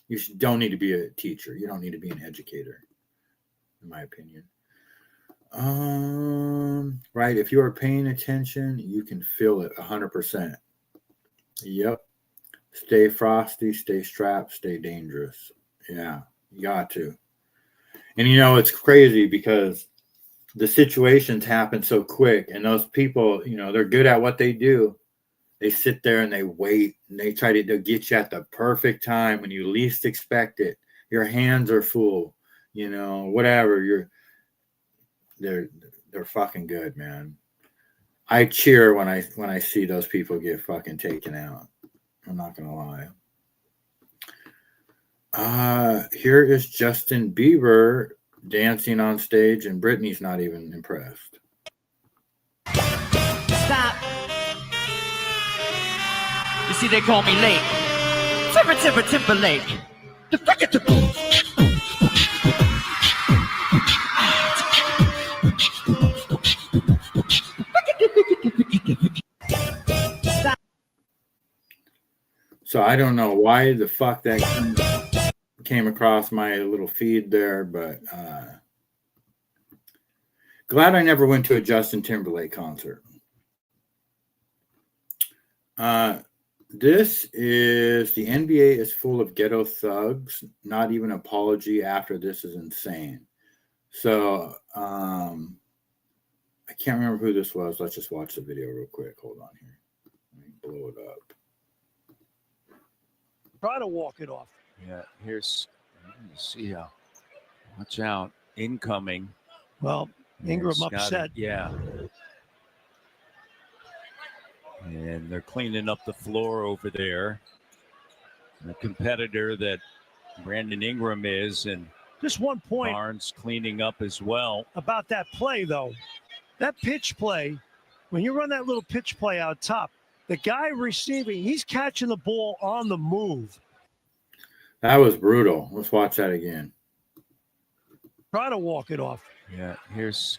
You don't need to be a teacher. You don't need to be an educator, in my opinion. Right. If you are paying attention, you can feel it 100%. Yep. Stay frosty, stay strapped, stay dangerous. Yeah, you got to. And you know, it's crazy because the situations happen so quick, and those people, you know, they're good at what they do. They sit there and they wait, and they try to get you at the perfect time when you least expect it. Your hands are full, you know, whatever. They're fucking good, man. I cheer when I see those people get fucking taken out. I'm not gonna lie. Here is Justin Bieber dancing on stage, and Britney's not even impressed. Stop. You see, they call me late. Timberlake. The fuck it So I don't know why the fuck that came across my little feed there, but glad I never went to a Justin Timberlake concert. This is the NBA is full of ghetto thugs. Not even apology after this is insane. So I can't remember who this was. Let's just watch the video real quick. Hold on here. Let me blow it up. Try to walk it off. Yeah, here's, see how, watch out, incoming. Well, Ingram upset. Yeah. And they're cleaning up the floor over there. The competitor that Brandon Ingram is, and just one point. Barnes cleaning up as well. About that play, though, that pitch play, when you run that little pitch play out top, the guy receiving, he's catching the ball on the move. That was brutal. Let's watch that again. Try to walk it off. Yeah, here's.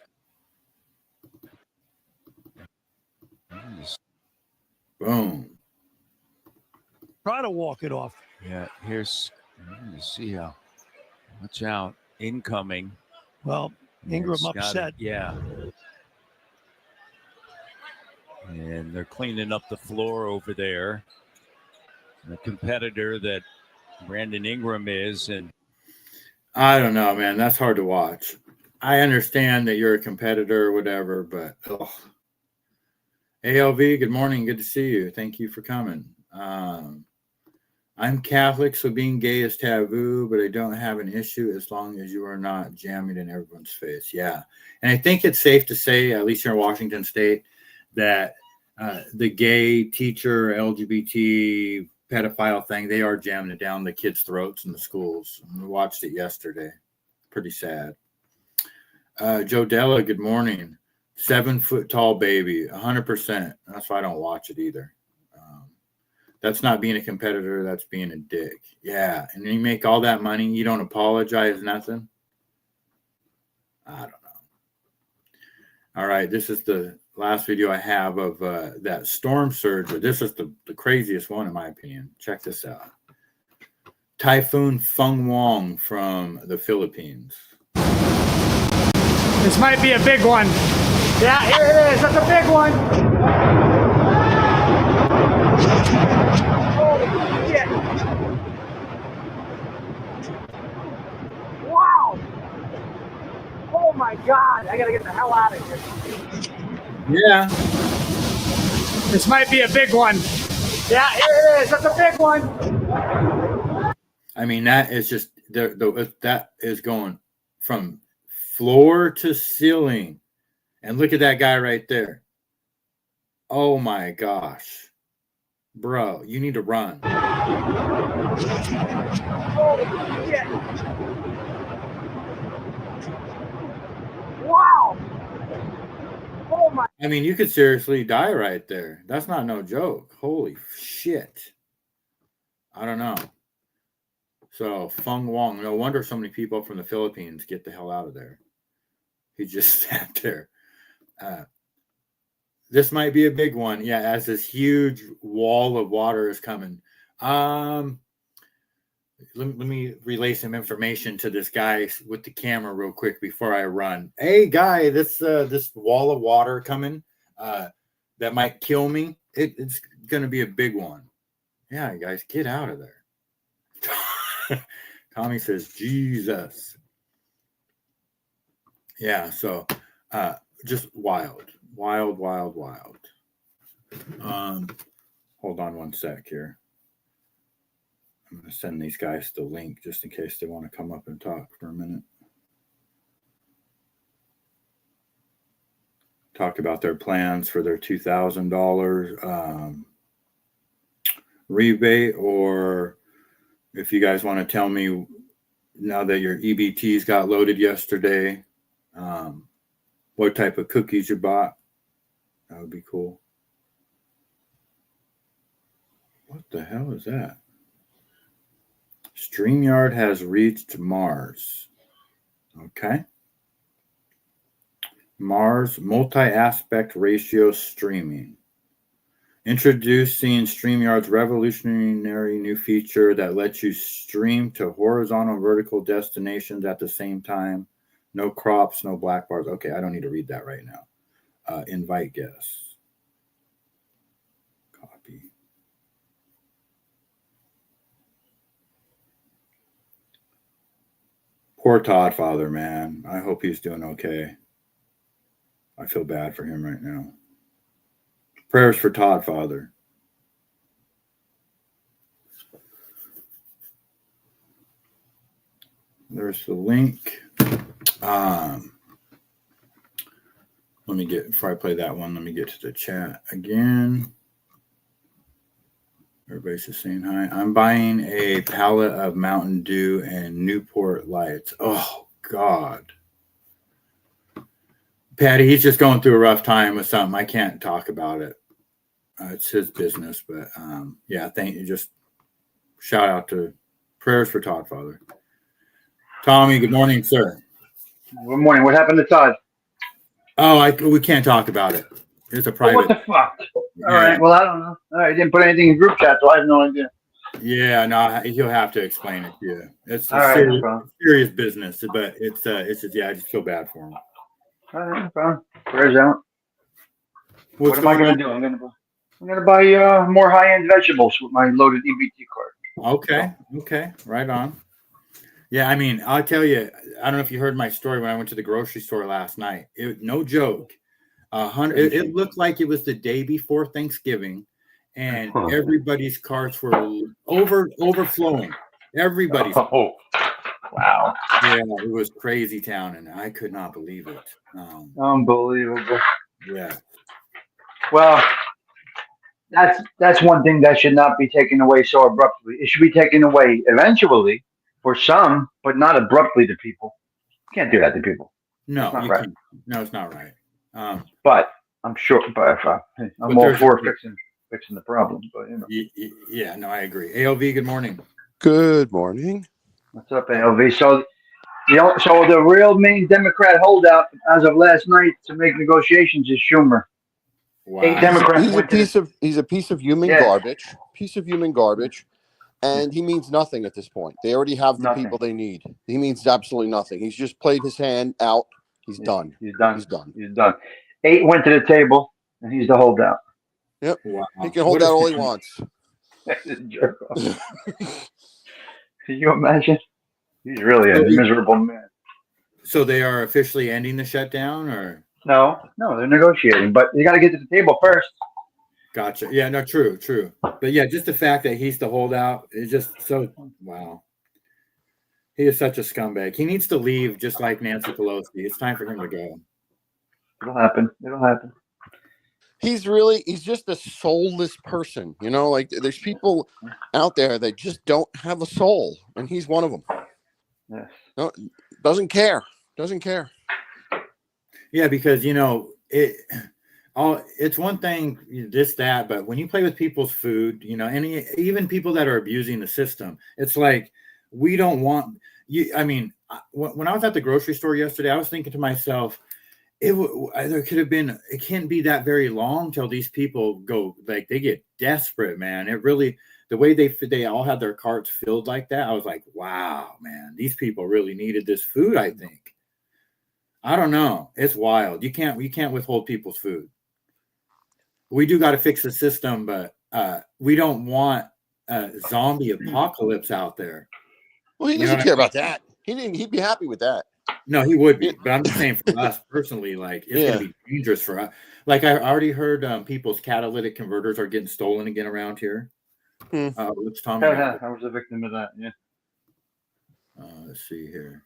Boom. Try to walk it off. Yeah, here's, see how, watch out, incoming. Well, Ingram upset. Yeah. And they're cleaning up the floor over there. The competitor that Brandon Ingram is, and I don't know, man. That's hard to watch. I understand that you're a competitor or whatever, but ALV, good morning. Good to see you. Thank you for coming. I'm Catholic, so being gay is taboo, but I don't have an issue as long as you are not jamming in everyone's face. Yeah. And I think it's safe to say, at least here in Washington State, that the gay teacher, LGBT pedophile thing, they are jamming it down the kids' throats in the schools. We watched it yesterday. Pretty sad. Joe Della, good morning. 7 foot tall baby, 100%. That's why I don't watch it either. That's not being a competitor. That's being a dick. Yeah. And you make all that money. You don't apologize, nothing. I don't know. All right. This is the last video I have of that storm surge. But this is the craziest one, in my opinion. Check this out. Typhoon Feng Wong from the Philippines. This might be a big one. Yeah, here it is. That's a big one. Holy shit. Wow. Oh my God. I gotta get the hell out of here. Yeah. This might be a big one. Yeah, here it is. That's a big one. I mean, that is just that is going from floor to ceiling. And look at that guy right there. Oh my gosh. Bro, you need to run. Holy shit. Wow. Oh my. I mean, you could seriously die right there. That's not no joke. Holy shit. I don't know. So, Feng Wong, no wonder so many people from the Philippines get the hell out of there. He just sat there. This might be a big one. Yeah, as this huge wall of water is coming. Let me relay some information to this guy with the camera real quick before I run. Hey, guy, this wall of water coming that might kill me. It's going to be a big one. Yeah, guys, get out of there. Tommy says, Jesus. Yeah, so just wild. Hold on one sec here. I'm going to send these guys the link just in case they want to come up and talk for a minute. Talk about their plans for their $2,000 rebate or if you guys want to tell me now that your EBTs got loaded yesterday, what type of cookies you bought, that would be cool. What the hell is that? StreamYard has reached Mars. Okay. Mars multi-aspect ratio streaming. Introducing StreamYard's revolutionary new feature that lets you stream to horizontal and vertical destinations at the same time. No crops, no black bars. Okay, I don't need to read that right now. Invite guests. Copy. Poor Todd Father, man. I hope he's doing okay. I feel bad for him right now. Prayers for Todd Father. There's the link. Let me get, before I play that one, let me get to the chat again. Everybody's just saying hi. I'm buying a pallet of Mountain Dew and Newport Lights. Oh, God. Patty, he's just going through a rough time with something. I can't talk about it. It's his business, but yeah, thank you. Just shout out to prayers for Todd Father. Tommy, good morning, sir. Good morning. What happened to Todd? Oh, we can't talk about it. It's a private. What the fuck? All right. Well, I don't know. All right. He didn't put anything in group chat, so I have no idea. Yeah, no, he'll have to explain it. Yeah, it's All right, serious, no problem. serious business, but it's just, yeah, I just feel bad for him. All right, no problem. Prayers out. What's What am I going going to do? I'm going to buy more high-end vegetables with my loaded EBT card. Okay, right on. Yeah, I mean, I'll tell you, I don't know if you heard my story when I went to the grocery store last night. No joke. It looked like it was the day before Thanksgiving, and everybody's carts were overflowing. Everybody's. Oh, wow. Yeah, it was crazy town, and I could not believe it. Unbelievable. Yeah. Well, that's one thing that should not be taken away so abruptly. It should be taken away eventually for some, but not abruptly to people. You can't do that to people. No, It's not you right. can't. No, it's not right. But I'm sure. But I'm all for fixing the problem. But you know. Yeah, no, I agree. ALV, good morning. Good morning. What's up, ALV? So, so the real main Democrat holdout as of last night to make negotiations is Schumer. Wow. 8 Democrats. He's a piece of human garbage. Piece of human garbage, and he means nothing at this point. They already have the people they need. He means absolutely nothing. He's just played his hand out. He's done. He's done. He's done. He's done. 8 went to the table, and he's the holdout. Yep. Wow. He can hold out all he wants. Jerk off. Can you imagine? He's really a miserable man. So they are officially ending the shutdown, or? No, they're negotiating, but you got to get to the table first. Gotcha. Yeah, no, true. But yeah, just the fact that he's the holdout is just so, wow. He is such a scumbag. He needs to leave just like Nancy Pelosi. It's time for him to go. It'll happen. He's just a soulless person. You know, like there's people out there that just don't have a soul, and he's one of them. Yes. No, doesn't care. Yeah, because it's one thing, this, that, but when you play with people's food, and even people that are abusing the system, it's like, we don't want you. I mean, when I was at the grocery store yesterday, I was thinking to myself, there could have been, it can't be that very long till these people go, like, they get desperate, man. It really, the way they all had their carts filled like that, I was like, wow, man, these people really needed this food, I think. I don't know. It's wild. You can't withhold people's food. We do got to fix the system, but we don't want a zombie apocalypse out there. Well, he doesn't care about that. He'd be happy with that. No, he would be. But I'm just saying for us personally, like, it's going to be dangerous for us. Like, I already heard people's catalytic converters are getting stolen again around here. What's Tommy? I was a victim of that. Yeah. Let's see here.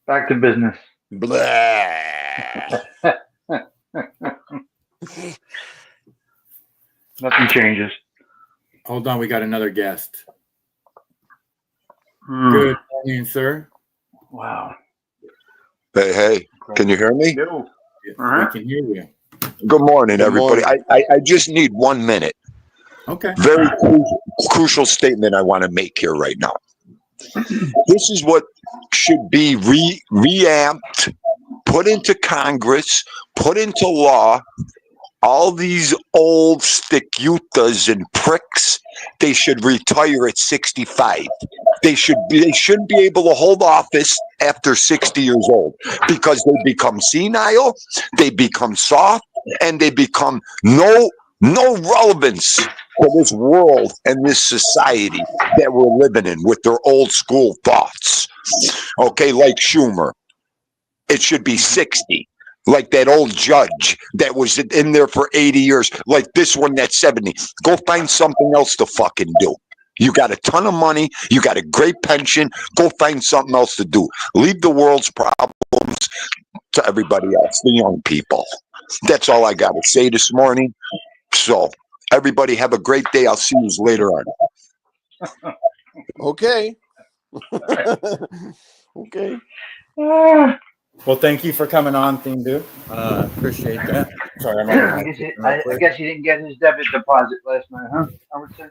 Back to business. Nothing changes. Hold on, we got another guest. Hmm. Good morning, sir. Wow. Hey, can you hear me? We can hear you. Good morning, Good everybody. morning. I just need 1 minute. Okay. Very crucial statement I want to make here right now. This is what should be reamped, put into Congress, put into law. All these old stick-youthas and pricks, they should retire at 65. They shouldn't be able to hold office after 60 years old because they become senile, they become soft, and they become no relevance to this world and this society that we're living in with their old school thoughts. Okay, like Schumer, it should be 60. Like that old judge that was in there for 80 years, like this one that's 70. Go find something else to fucking do. You got a ton of money. You got a great pension. Go find something else to do. Leave the world's problems to everybody else, the young people. That's all I got to say this morning. So, everybody have a great day. I'll see you later on. Okay. Okay. Well, thank you for coming on, Theme Dude. Appreciate that. Sorry, I guess he didn't get his debit deposit last night, huh? I would say.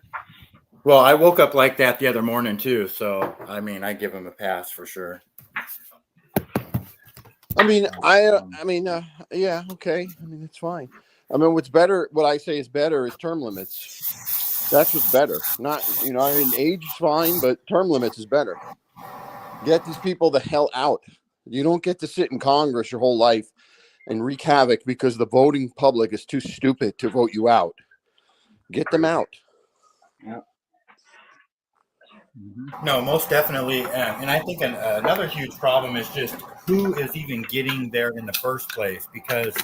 Well, I woke up like that the other morning too, so I mean, I give him a pass for sure. Yeah, okay. I mean, it's fine. I mean, what's better, what I say is better is term limits. That's what's better. Not, age is fine, but term limits is better. Get these people the hell out. You don't get to sit in Congress your whole life and wreak havoc because the voting public is too stupid to vote you out. Get them out. Yeah. No, most definitely. And I think another huge problem is just who is even getting there in the first place. Because,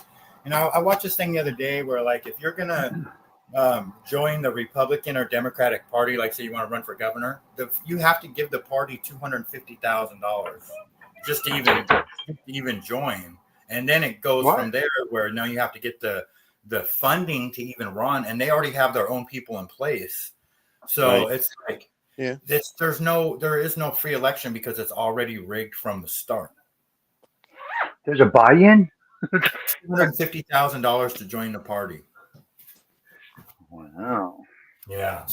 I watched this thing the other day where, like, if you're going to join the Republican or Democratic Party, like, say you want to run for governor, you have to give the party $250,000 just to even join. And then it goes from there where now you have to get the funding to even run. And they already have their own people in place. So it's like, yeah, there is no free election because it's already rigged from the start. There's a buy-in? $250,000 to join the party. Wow. Yeah.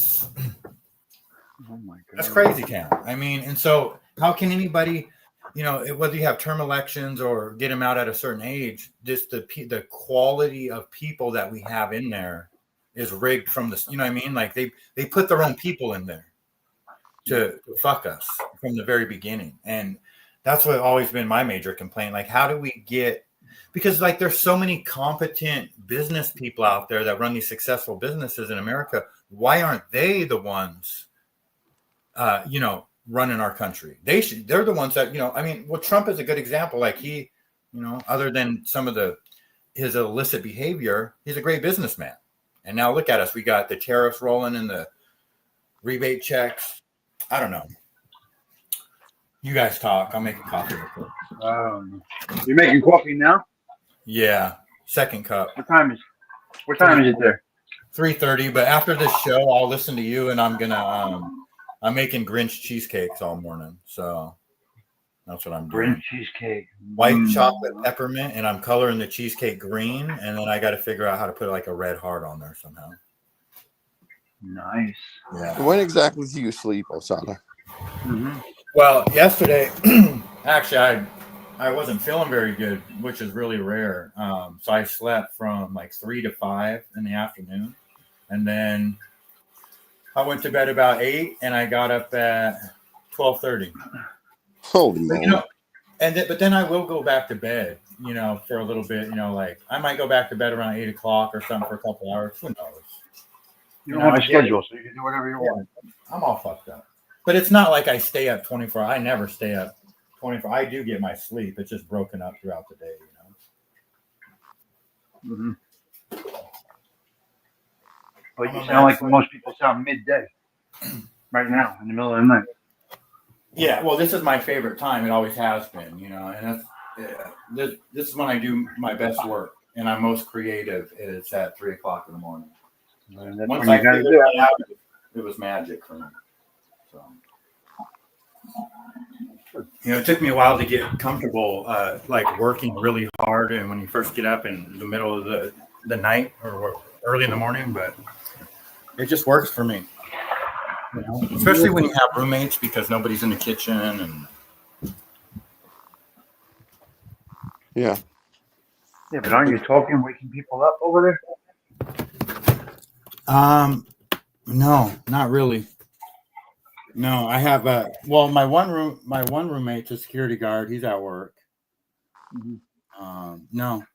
Oh my God. That's crazy town. I mean, and so how can anybody, whether you have term elections or get them out at a certain age, just the quality of people that we have in there is rigged from the, you know what I mean? Like they put their own people in there to fuck us from the very beginning. And that's what always been my major complaint. Like, how do we get, because like there's so many competent business people out there that run these successful businesses in America. Why aren't they the ones, running our country? They're the ones that, Trump is a good example. Like he, other than some of his illicit behavior, he's a great businessman. And now look at us. We got the tariffs rolling and the rebate checks. I don't know. You guys talk. I'll make a coffee real quick. You're making coffee now? Yeah. Second cup. What time is it there? 3:30. But after this show, I'll listen to you, and I'm making Grinch cheesecakes all morning. So that's what I'm doing. Grinch cheesecake. White chocolate peppermint, and I'm coloring the cheesecake green, and then I got to figure out how to put like a red heart on there somehow. Nice. Yeah. When exactly do you sleep, Osana? Mm-hmm. Well, yesterday, actually, I wasn't feeling very good, which is really rare. So I slept from like 3 to 5 in the afternoon, and then I went to bed about 8, and I got up at 12:30. Holy moly! But then I will go back to bed, for a little bit. Like I might go back to bed around 8 o'clock or something for a couple hours. Who knows? You don't have a schedule, so you can do whatever you want. I'm all fucked up. But it's not like I stay up 24. I never stay up 24. I do get my sleep. It's just broken up throughout the day, Mm-hmm. But you sound like most people sound midday right now, in the middle of the night. Yeah, well, this is my favorite time. It always has been, and that's, this is when I do my best work and I'm most creative. It's at 3 o'clock in the morning. And that's Once when I you gotta figure do that out, was magic for me. So, it took me a while to get comfortable, like working really hard, and when you first get up in the middle of the night or early in the morning, but it just works for me. Especially when you have roommates, because nobody's in the kitchen and. Yeah. Yeah, but aren't you talking, waking people up over there? No, not really. No, I have my one roommate's a security guard. He's at work. No,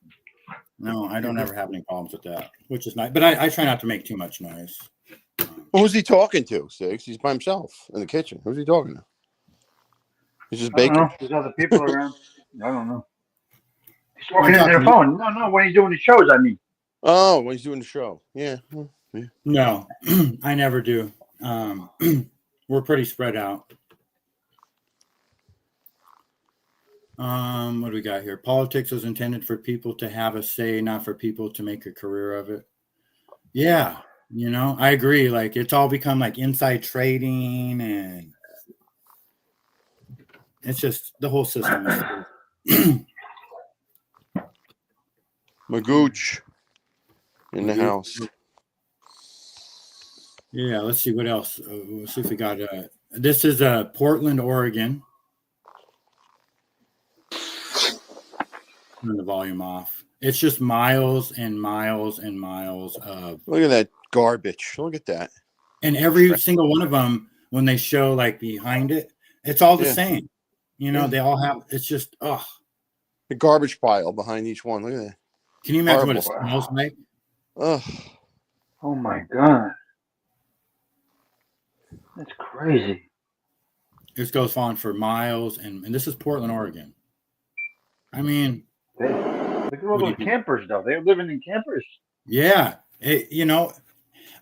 I don't ever have any problems with that, which is nice. But I try not to make too much noise. Who's he talking to, Six? He's by himself in the kitchen. Who's he talking to? He's just baking. There's other people around. I don't know. He's talking into their phone. No, when he's doing the shows, I mean. Oh, when he's doing the show. Yeah. No, I never do. We're pretty spread out. What do we got here? Politics was intended for people to have a say, not for people to make a career of it. Yeah, I agree. Like, it's all become like inside trading, and it's just the whole system. Magooch in the house. Yeah, let's see what else. Let's see if we got. This is Portland, Oregon. Turn the volume off. It's just miles and miles and miles of. Look at that garbage. Look at that. And every single one of them, when they show like behind it, it's all the same. They all have. It's just the garbage pile behind each one. Look at that. Can you imagine what it smells like? Oh my God. That's crazy. This goes on for miles, and this is Portland, Oregon. I mean, look at all those campers, though. They're living in campers. Yeah.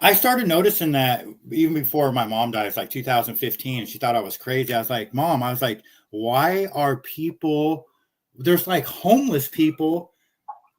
I started noticing that even before my mom died. It's like 2015. She thought I was crazy. I was like, Mom, why are people, there's like homeless people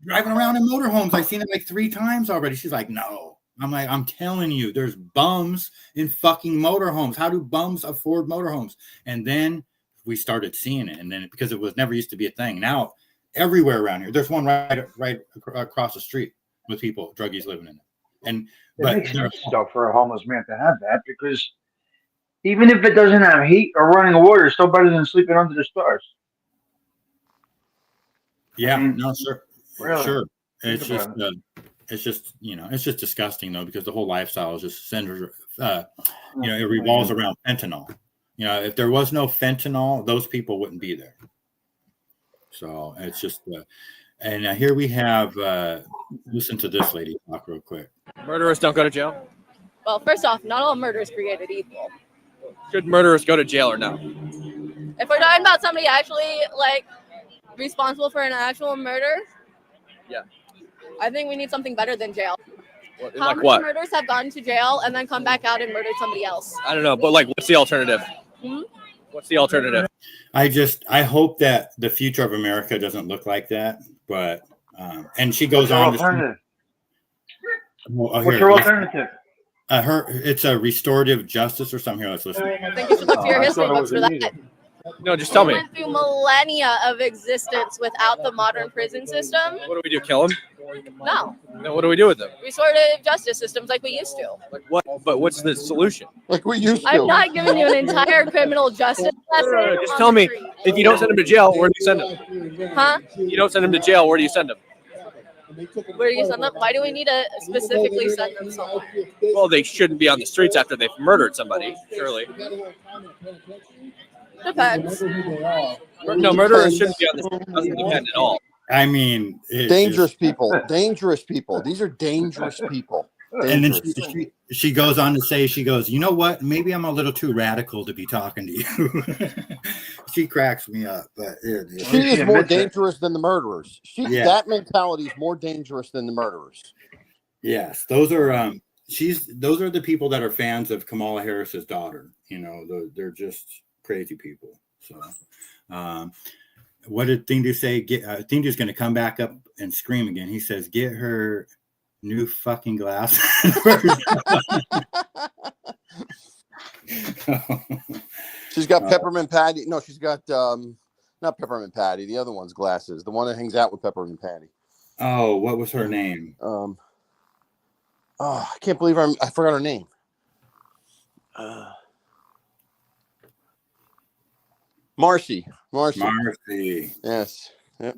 driving around in motorhomes. I've seen it like 3 times already. She's like, no. I'm like, I'm telling you, there's bums in fucking motorhomes. How do bums afford motorhomes? And then we started seeing it. And then because it was never used to be a thing. Now everywhere around here, there's one right across the street with people, druggies living in it. And it makes sense though for a homeless man to have that, because even if it doesn't have heat or running water, it's still better than sleeping under the stars. Yeah, no, sure. Really? Sure. It's just it's just disgusting though, because the whole lifestyle is just centered, it revolves around fentanyl. If there was no fentanyl, those people wouldn't be there. So it's just, and here we have, listen to this lady talk real quick. Murderers don't go to jail? Well, first off, not all murders created equal. Should murderers go to jail or no? If we're talking about somebody actually responsible for an actual murder, yeah, I think we need something better than jail. How many murders have gone to jail and then come back out and murdered somebody else? I don't know, but what's the alternative? What's the alternative? I hope that the future of America doesn't look like that, but and she goes on. What's your alternative? It's a restorative justice or something. Here, let's listen. I think you should look to your history books for that. No, just tell me. We went through millennia of existence without the modern prison system. What do? Kill them? No. No, what do we do with them? Restorative justice systems like we used to. Like what? But what's the solution? Like we used to. I'm not giving you an entire criminal justice lesson. Just tell me, if you don't send them to jail, where do you send them? Huh? You don't send them to jail, where do you send them? Where do you send them? Why do we need to specifically send them somewhere? Well, they shouldn't be on the streets after they've murdered somebody, surely. Depends. No, murderers shouldn't be on the streets. It doesn't depend at all. I mean, dangerous people. These are dangerous people. And then she goes on to say, she goes, you know what? Maybe I'm a little too radical to be talking to you. She cracks me up. But she is more dangerous than the murderers. That mentality is more dangerous than the murderers. Yes, those are those are the people that are fans of Kamala Harris's daughter. They're just crazy people. So, what did Thindu say? Thindu's going to come back up and scream again. He says, "Get her new fucking glasses." She's got Peppermint Patty. No, she's got not Peppermint Patty. The other one's glasses. The one that hangs out with Peppermint Patty. Oh, what was her name? Oh, I can't believe I forgot her name. Marcy. Yes. Yep.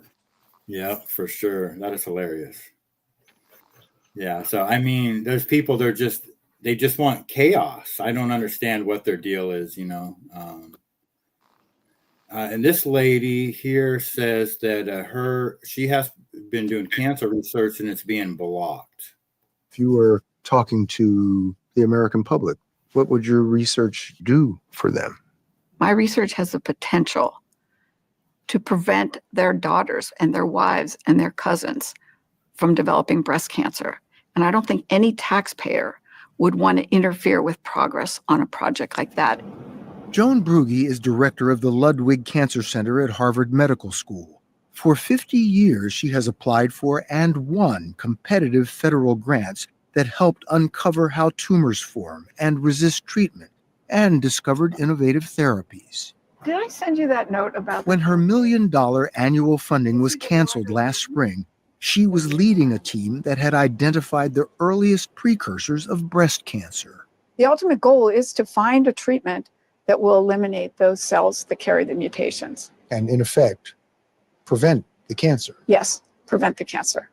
Yeah, for sure. That is hilarious. Yeah. So I mean, there's people. They just want chaos. I don't understand what their deal is. And this lady here says that she has been doing cancer research and it's being blocked. If you were talking to the American public, what would your research do for them? My research has the potential to prevent their daughters and their wives and their cousins from developing breast cancer. And I don't think any taxpayer would want to interfere with progress on a project like that. Joan Brugge is director of the Ludwig Cancer Center at Harvard Medical School. For 50 years, she has applied for and won competitive federal grants that helped uncover how tumors form and resist treatment, and discovered innovative therapies. Did I send you that note about When her $1 million annual funding was canceled last spring, she was leading a team that had identified the earliest precursors of breast cancer. the ultimate goal is to find a treatment that will eliminate those cells that carry the mutations. And in effect, prevent the cancer. Yes, prevent the cancer.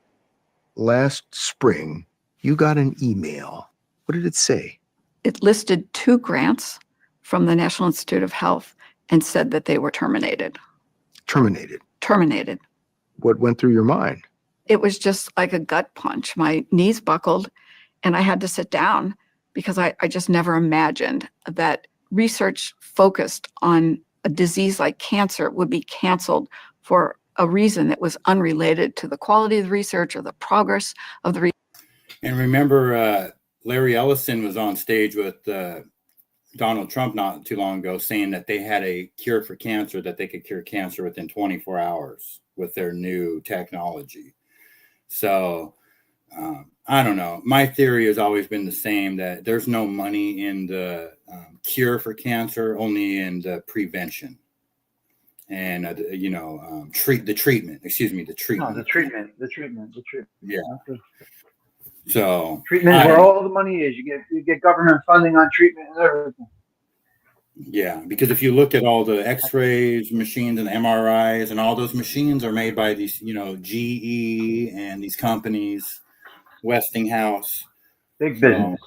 Last spring, you got an email. What did it say? It listed 2 grants from the National Institute of Health and said that they were terminated. Terminated. Terminated. What went through your mind? It was just like a gut punch. My knees buckled and I had to sit down because I just never imagined that research focused on a disease like cancer would be canceled for a reason that was unrelated to the quality of the research or the progress of the research. And remember, Larry Ellison was on stage with Donald Trump not too long ago saying that they had a cure for cancer, that they could cure cancer within 24 hours with their new technology. So I don't know. My theory has always been the same, that there's no money in the cure for cancer, only in the prevention and, the treatment. No, the treatment. Yeah. Okay. So Treatment is where all the money is. You get government funding on treatment and everything. Yeah, because if you look at all the X-rays machines and MRIs, and all those machines are made by these, GE and these companies, Westinghouse. Big business.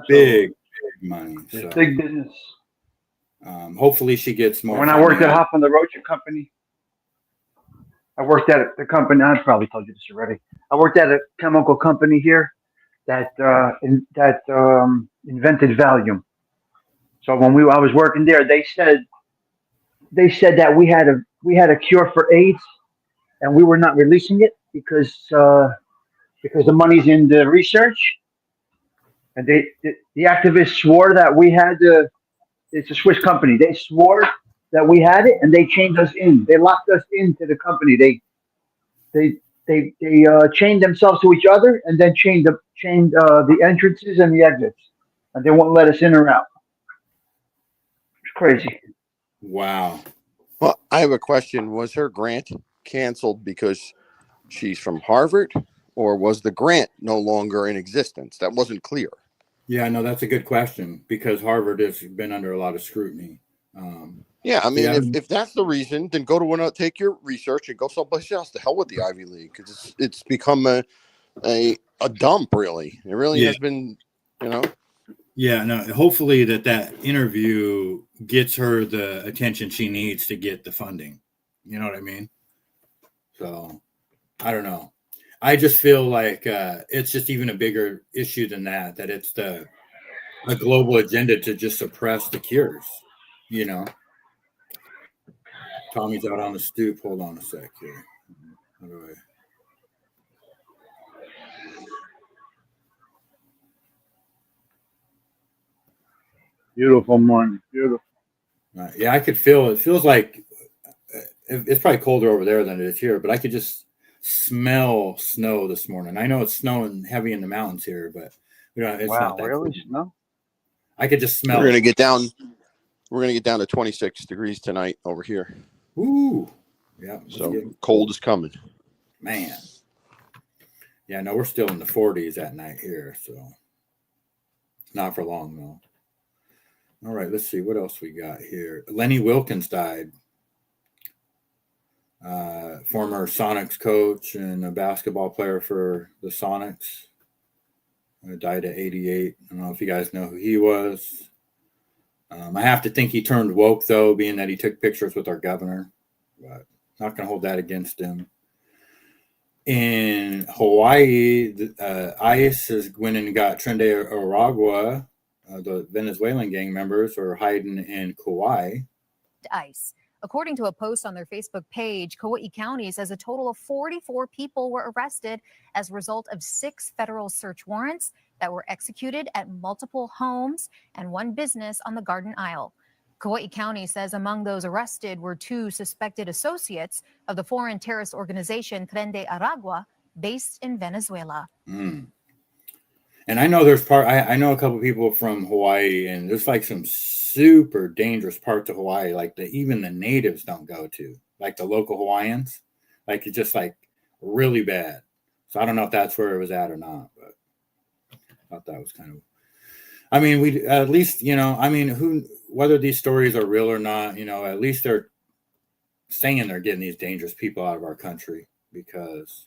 Big money. So, big business. Hopefully she gets more. When I worked at Hoffman La Roche Company, I worked at the company. I probably told you this already. I worked at a chemical company here that invented Valium. So when I was working there, they said that we had a cure for AIDS, and we were not releasing it because the money's in the research. And the activists swore that we had it's a Swiss company. They swore that we had it, and they chained us in. They locked us into the company. They chained themselves to each other, and then chained the entrances and the exits, and they won't let us in or out. It's crazy. Wow. Well, I have a question. Was her grant canceled because she's from Harvard, or was the grant no longer in existence? That wasn't clear. Yeah, no, that's a good question, because Harvard has been under a lot of scrutiny. Yeah, I mean, if that's the reason, then go to take your research and go someplace else. To hell with the Ivy League, because it's become a dump. Really, it really has been. Yeah, no. Hopefully that interview gets her the attention she needs to get the funding. You know what I mean? So, I don't know. I just feel like it's just even a bigger issue than that. That it's a global agenda to just suppress the cures. Tommy's out on the stoop. Hold on a sec here. How do I? Beautiful morning. Beautiful. Yeah, I could feel it. It feels like it's probably colder over there than it is here, but I could just smell snow this morning. I know it's snowing heavy in the mountains here, but it's not that really cold. snow? I could just smell. We're gonna get down. We're going to get down to 26 degrees tonight over here. Ooh. Yeah. So cold is coming. Man. Yeah, no, we're still in the 40s at night here, so not for long though. All right, let's see what else we got here. Lenny Wilkens died. Former Sonics coach and a basketball player for the Sonics. Died at 88. I don't know if you guys know who he was. I have to think he turned woke, though, being that he took pictures with our governor. But not going to hold that against him. In Hawaii, ICE has went and got Trende Aragua. The Venezuelan gang members are hiding in Kauai. ICE. According to a post on their Facebook page, Kauai County says a total of 44 people were arrested as a result of 6 federal search warrants that were executed at multiple homes and one business on the Garden Isle. Kauai County says among those arrested were 2 suspected associates of the foreign terrorist organization Trende Aragua, based in Venezuela. And I know I know a couple people from Hawaii, and there's like some super dangerous parts of Hawaii, like even the natives don't go to, like the local Hawaiians. Like it's just like really bad. So I don't know if that's where it was at or not, but I thought that was kind of, I mean, we at least, I mean, whether these stories are real or not, at least they're saying they're getting these dangerous people out of our country, because,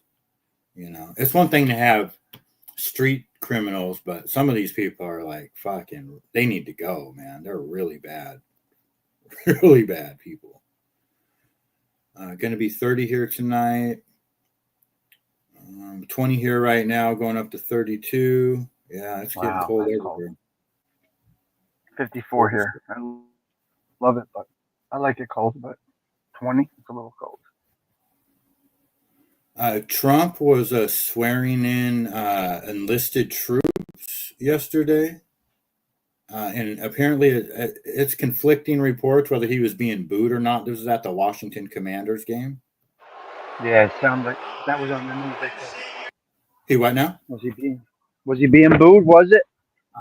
it's one thing to have street criminals, but some of these people are like fucking, they need to go, man. They're really bad. Really bad people. Going to be 30 here tonight. 20 here right now, going up to 32. Yeah, it's getting cold everywhere. 54 here. I love it, but I like it cold, but 20, it's a little cold. Trump was swearing in enlisted troops yesterday. And apparently it's conflicting reports whether he was being booed or not. This was at the Washington Commanders game. Yeah, it sounds like that was on the news. He what now? Was he being booed? Was it?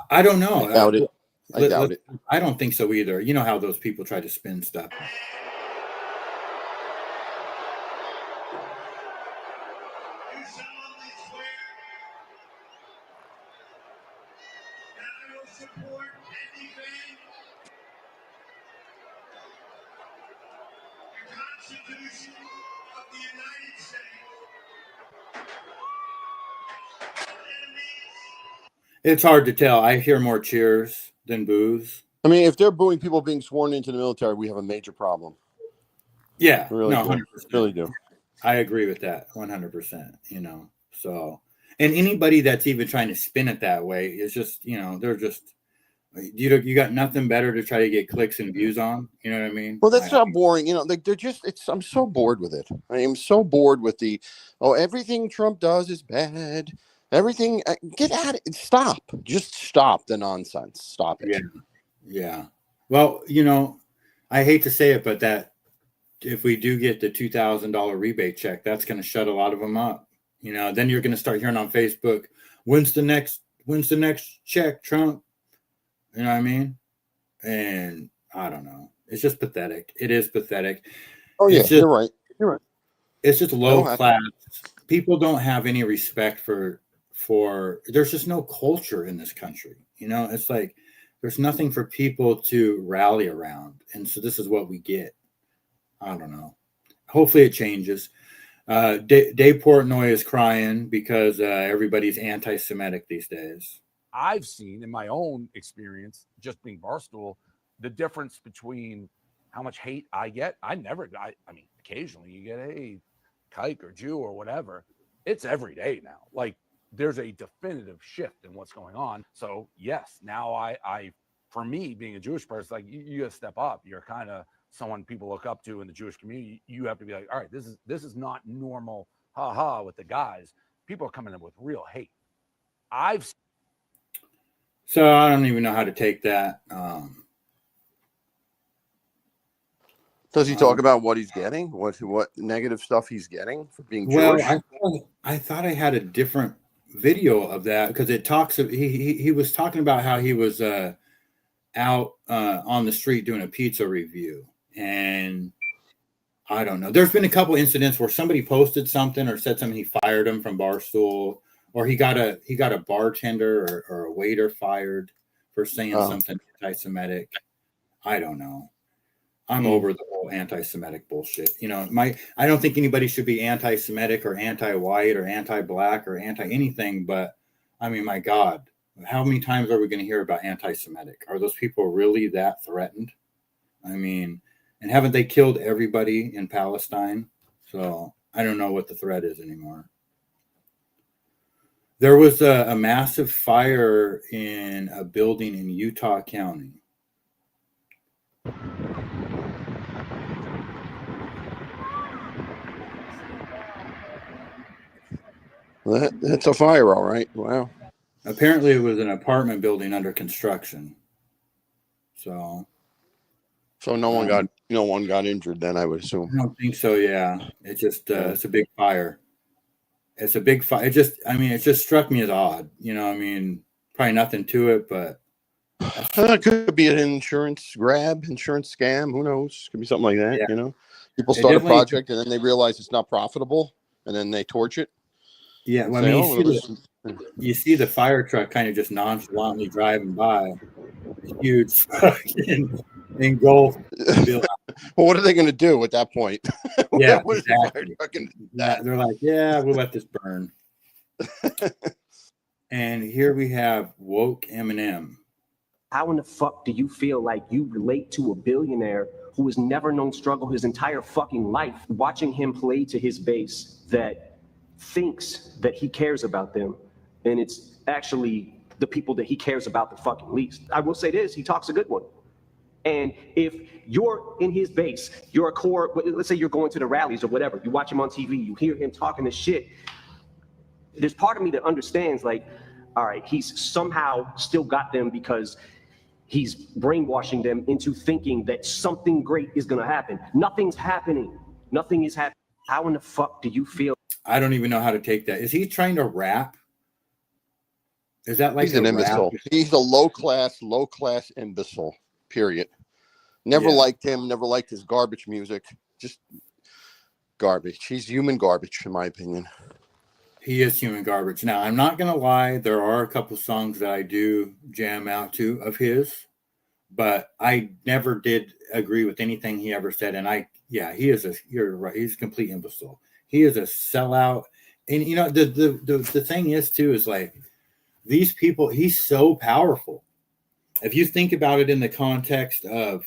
I don't know. I doubt it. I doubt it. I don't think so either. You know how those people try to spin stuff. It's hard to tell. I hear more cheers than boos. I mean, if they're booing people being sworn into the military, we have a major problem. Yeah, really, no, 100%. Really do. I agree with that 100%. So, and anybody that's even trying to spin it that way is just, they're just, you got nothing better to try to get clicks and views on. You know what I mean? Well, that's not boring. They're just, I'm so bored with it. I am so bored with everything Trump does is bad. Everything, get at it. Stop. Just stop the nonsense. Stop it. Yeah. Well, I hate to say it, but that if we do get the $2,000 rebate check, that's going to shut a lot of them up. Then you're going to start hearing on Facebook, when's the next check, Trump? You know what I mean? And I don't know. It's just pathetic. It is pathetic. Oh, yeah, you're right. You're right. It's just low class. People don't have any respect for there's just no culture in this country. It's like there's nothing for people to rally around. And so this is what we get. I don't know. Hopefully it changes. Dave Portnoy is crying because everybody's anti-Semitic these days. I've seen in my own experience, just being Barstool, the difference between how much hate I get. I mean, occasionally you get a kike or Jew or whatever. It's every day now. Like, there's a definitive shift in what's going on. So yes, now I for me, being a Jewish person, like you gotta step up. You're kind of someone people look up to in the Jewish community. You have to be like, all right, this is not normal, ha with the guys. People are coming in with real hate. So I don't even know how to take that. Does he talk about what he's getting? What negative stuff he's getting for being Jewish? Well, I thought I had a different video of that because it talks. He was talking about how he was out on the street doing a pizza review, and I don't know. There's been a couple incidents where somebody posted something or said something, he fired him from Barstool, or he got a bartender or a waiter fired for saying something anti-Semitic. I don't know. I'm over the whole anti-Semitic bullshit. You know, I don't think anybody should be anti-Semitic or anti-white or anti-black or anti-anything, but I mean, my God, how many times are we going to hear about anti-Semitic? Are those people really that threatened? I mean, and haven't they killed everybody in Palestine? So I don't know what the threat is anymore. There was a massive fire in a building in Utah County. That's a fire, all right. Wow. Apparently, it was an apartment building under construction. So no one got injured then, I would assume. I don't think so. Yeah, it's just it's a big fire. It's a big fire. It just struck me as odd. You know, I mean, probably nothing to it, but it could be an insurance grab, insurance scam. Who knows? Could be something like that. Yeah. You know, people start a project and then they realize it's not profitable, and then they torch it. Yeah, well, I mean, you see the fire truck kind of just nonchalantly driving by, huge fucking engulf. Well, what are they going to do at that point? Yeah, what exactly. They're like, yeah, we'll let this burn. And here we have woke Eminem. How in the fuck do you feel like you relate to a billionaire who has never known struggle his entire fucking life, watching him play to his base that thinks that he cares about them, and it's actually the people that he cares about the fucking least? I will say this, he talks a good one. And if you're in his base, you're a core, let's say you're going to the rallies or whatever, you watch him on TV, you hear him talking this shit, there's part of me that understands, like, all right, he's somehow still got them because he's brainwashing them into thinking that something great is going to happen. Nothing's happening. Nothing is happening. How in the fuck do you feel? I don't even know how to take that. Is he trying to rap? Is that like he's an imbecile? He's a low class imbecile. Period. Never liked him. Never liked his garbage music. Just garbage. He's human garbage, in my opinion. He is human garbage. Now, I'm not gonna lie. There are a couple songs that I do jam out to of his, but I never did agree with anything he ever said. And you're right. He's a complete imbecile. He is a sellout. And you know, the thing is too, is like these people, he's so powerful. If you think about it in the context of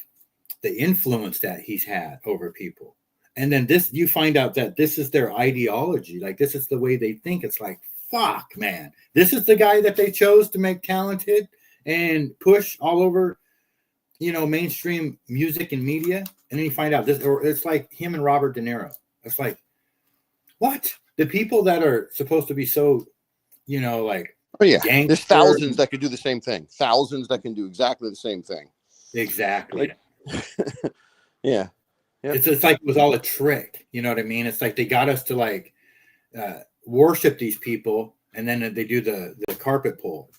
the influence that he's had over people, and then you find out that this is their ideology, like this is the way they think. It's like, fuck, man, this is the guy that they chose to make talented and push all over, you know, mainstream music and media. And then you find out this, or it's like him and Robert De Niro. It's like, what? The people that are supposed to be so, you know, like, oh yeah, gangster. There's thousands that could do the same thing. Thousands that can do exactly the same thing. Exactly. Yeah. Yep. It's like it was all a trick. You know what I mean? It's like they got us to like worship these people, and then they do the carpet pull.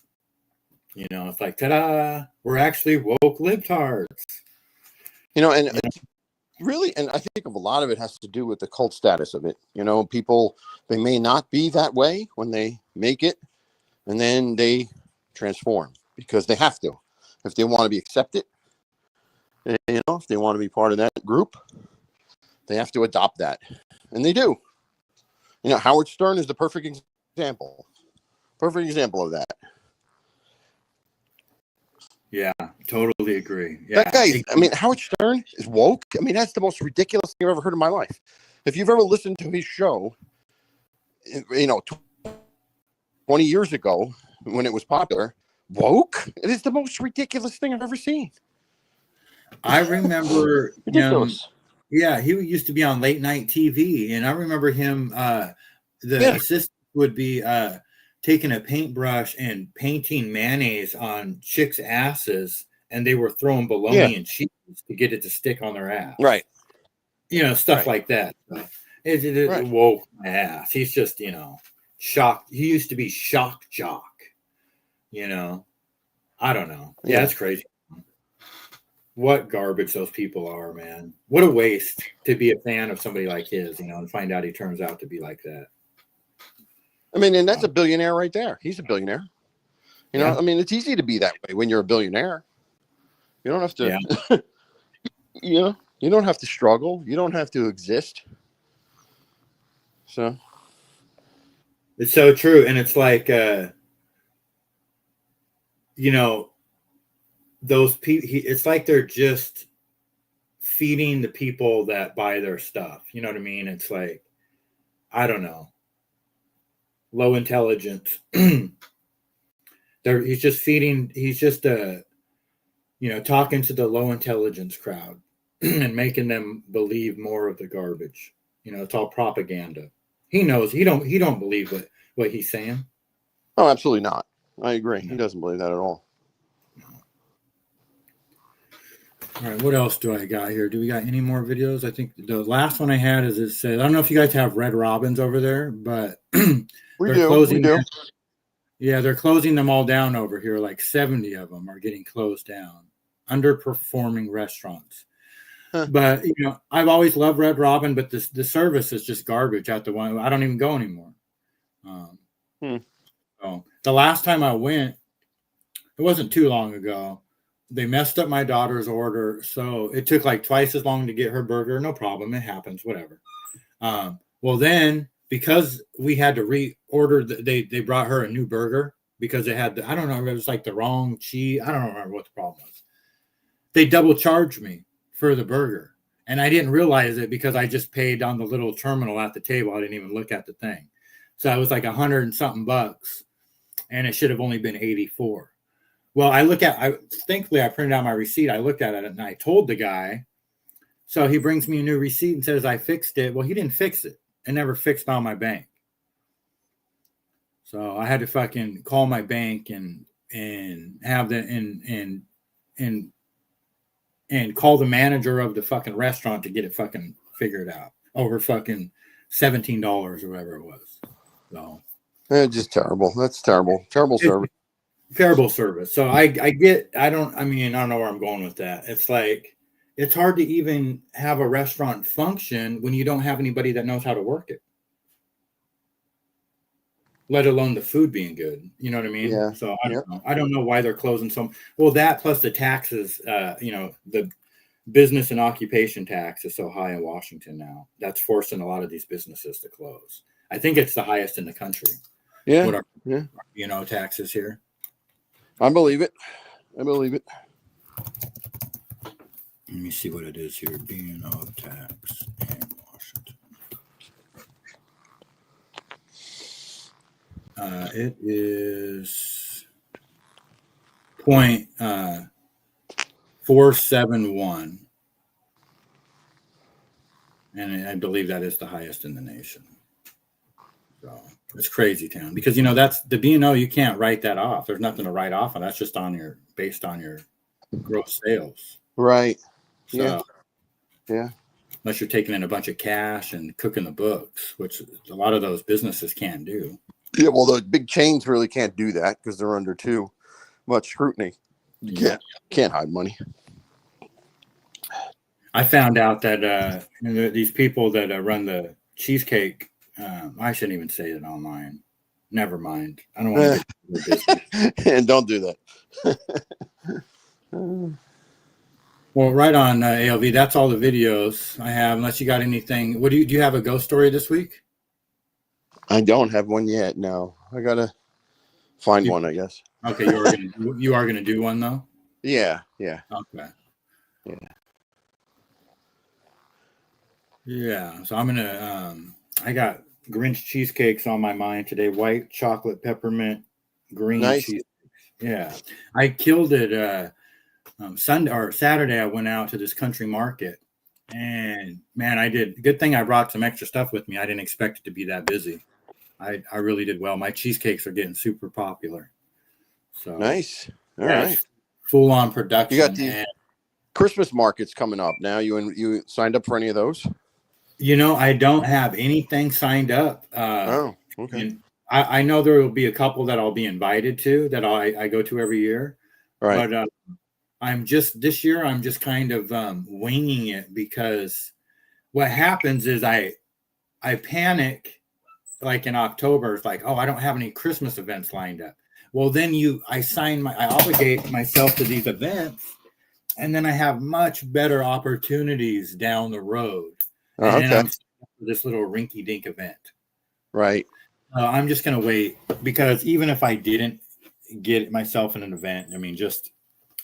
You know, it's like, ta-da! We're actually woke libtards. You know, and really, and I think of a lot of it has to do with the cult status of it. You know, people, they may not be that way when they make it, and then they transform because they have to. If they want to be accepted, you know, if they want to be part of that group, they have to adopt that. And they do. You know, Howard Stern is the perfect example. Perfect example of that. Yeah, totally agree. Yeah. That guy, I mean, Howard Stern is woke. I mean, that's the most ridiculous thing I've ever heard in my life. If you've ever listened to his show, you know, 20 years ago when it was popular, woke, it is the most ridiculous thing I've ever seen. I remember ridiculous. Yeah, he used to be on late night TV, and I remember him. The assistant would be taking a paintbrush and painting mayonnaise on chicks' asses, and they were throwing bologna and cheese to get it to stick on their ass. Right. You know, stuff like that. It woke my ass. He's just, you know, shocked. He used to be shock jock. You know, I don't know. Yeah, that's crazy. what garbage those people are, man. What a waste to be a fan of somebody like his, and find out he turns out to be like that. I mean, and that's a billionaire right there. He's a billionaire. Yeah. I mean, it's easy to be that way when you're a billionaire. You don't have to, you don't have to struggle. You don't have to exist. So it's so true. And it's like, those people, it's like they're just feeding the people that buy their stuff. You know what I mean? It's like, I don't know, low intelligence. He's just talking to the low intelligence crowd and making them believe more of the garbage. It's all propaganda. He knows he don't believe what he's saying. Oh, absolutely not. I agree. He doesn't believe that at all. All right, what else do I got here? Do we got any more videos? I think the last one I had is it said, I don't know if you guys have Red Robins over there, but we do. Yeah, they're closing them all down over here. Like 70 of them are getting closed down. Underperforming restaurants. Huh. But, I've always loved Red Robin, but the service is just garbage out the one. I don't even go anymore. So the last time I went, it wasn't too long ago. They messed up my daughter's order, so it took like twice as long to get her burger. No problem. It happens, whatever. Well, then, because we had to reorder, they brought her a new burger because it had, I don't know, it was like the wrong cheese. I don't remember what the problem was. They double charged me for the burger, and I didn't realize it because I just paid on the little terminal at the table. I didn't even look at the thing. So it was like $100 and something bucks, and it should have only been 84. Well, thankfully I printed out my receipt. I looked at it and I told the guy. So he brings me a new receipt and says I fixed it. Well, he didn't fix it. It never fixed on my bank. So I had to fucking call my bank and have the and call the manager of the fucking restaurant to get it fucking figured out over fucking $17 or whatever it was. So it's just terrible. That's terrible. Terrible service. Terrible service. So I don't know where I'm going with that. It's like, it's hard to even have a restaurant function when you don't have anybody that knows how to work it, let alone the food being good. You know what I mean? Yeah. So I don't know. I don't know why they're closing some. Well, that plus the taxes, the business and occupation tax is so high in Washington now. That's forcing a lot of these businesses to close. I think it's the highest in the country. Yeah. What are, taxes here? I believe it. Let me see what it is here. B&O tax in Washington. It is 0.471. And I believe that is the highest in the nation. So it's crazy town because that's the B&O. You can't write that off. There's nothing to write off, and that's just based on your gross sales. Right. So, yeah. Unless you're taking in a bunch of cash and cooking the books, which a lot of those businesses can't do. Yeah. Well, the big chains really can't do that because they're under too much scrutiny. You can't hide money. I found out that these people that run the cheesecake. I shouldn't even say it online. Never mind. I don't want to get business. And don't do that. Well, right on ALV. That's all the videos I have. Unless you got anything. Do you have a ghost story this week? I don't have one yet. No, I gotta find one. I guess. Okay, you are gonna do one though. Yeah. Okay. Yeah. So I'm gonna. I got Grinch cheesecakes on my mind today. White chocolate peppermint green cheesecakes. Yeah, I killed it. Sunday or Saturday, I went out to this country market, and man, I did. Good thing I brought some extra stuff with me. I didn't expect it to be that busy. I really did well. My cheesecakes are getting super popular. So nice. All right. Full on production. You got the Christmas markets coming up now. You signed up for any of those? I don't have anything signed up. Okay. And I know there will be a couple that I'll be invited to that I go to every year. Right. But this year I'm just kind of winging it, because what happens is I panic like in October. It's like, oh, I don't have any Christmas events lined up. Well, then I obligate myself to these events, and then I have much better opportunities down the road. And then I'm for this little rinky dink event. Right. I'm just going to wait, because even if I didn't get myself in an event, I mean, just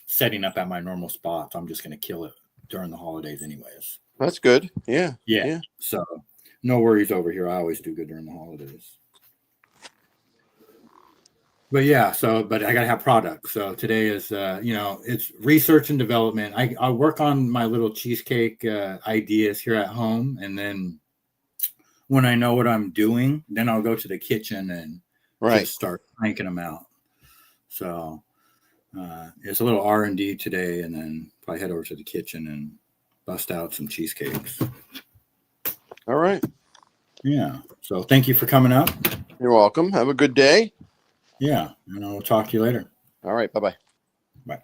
setting up at my normal spots, I'm just going to kill it during the holidays anyways. That's good. Yeah. Yeah. So no worries over here. I always do good during the holidays. But yeah, but I got to have products. So today is, it's research and development. I work on my little cheesecake ideas here at home. And then when I know what I'm doing, then I'll go to the kitchen and just start cranking them out. So it's a little R&D today, and then probably head over to the kitchen and bust out some cheesecakes. All right. Yeah. So thank you for coming up. You're welcome. Have a good day. Yeah. And I'll talk to you later. All right. Bye-bye. Bye.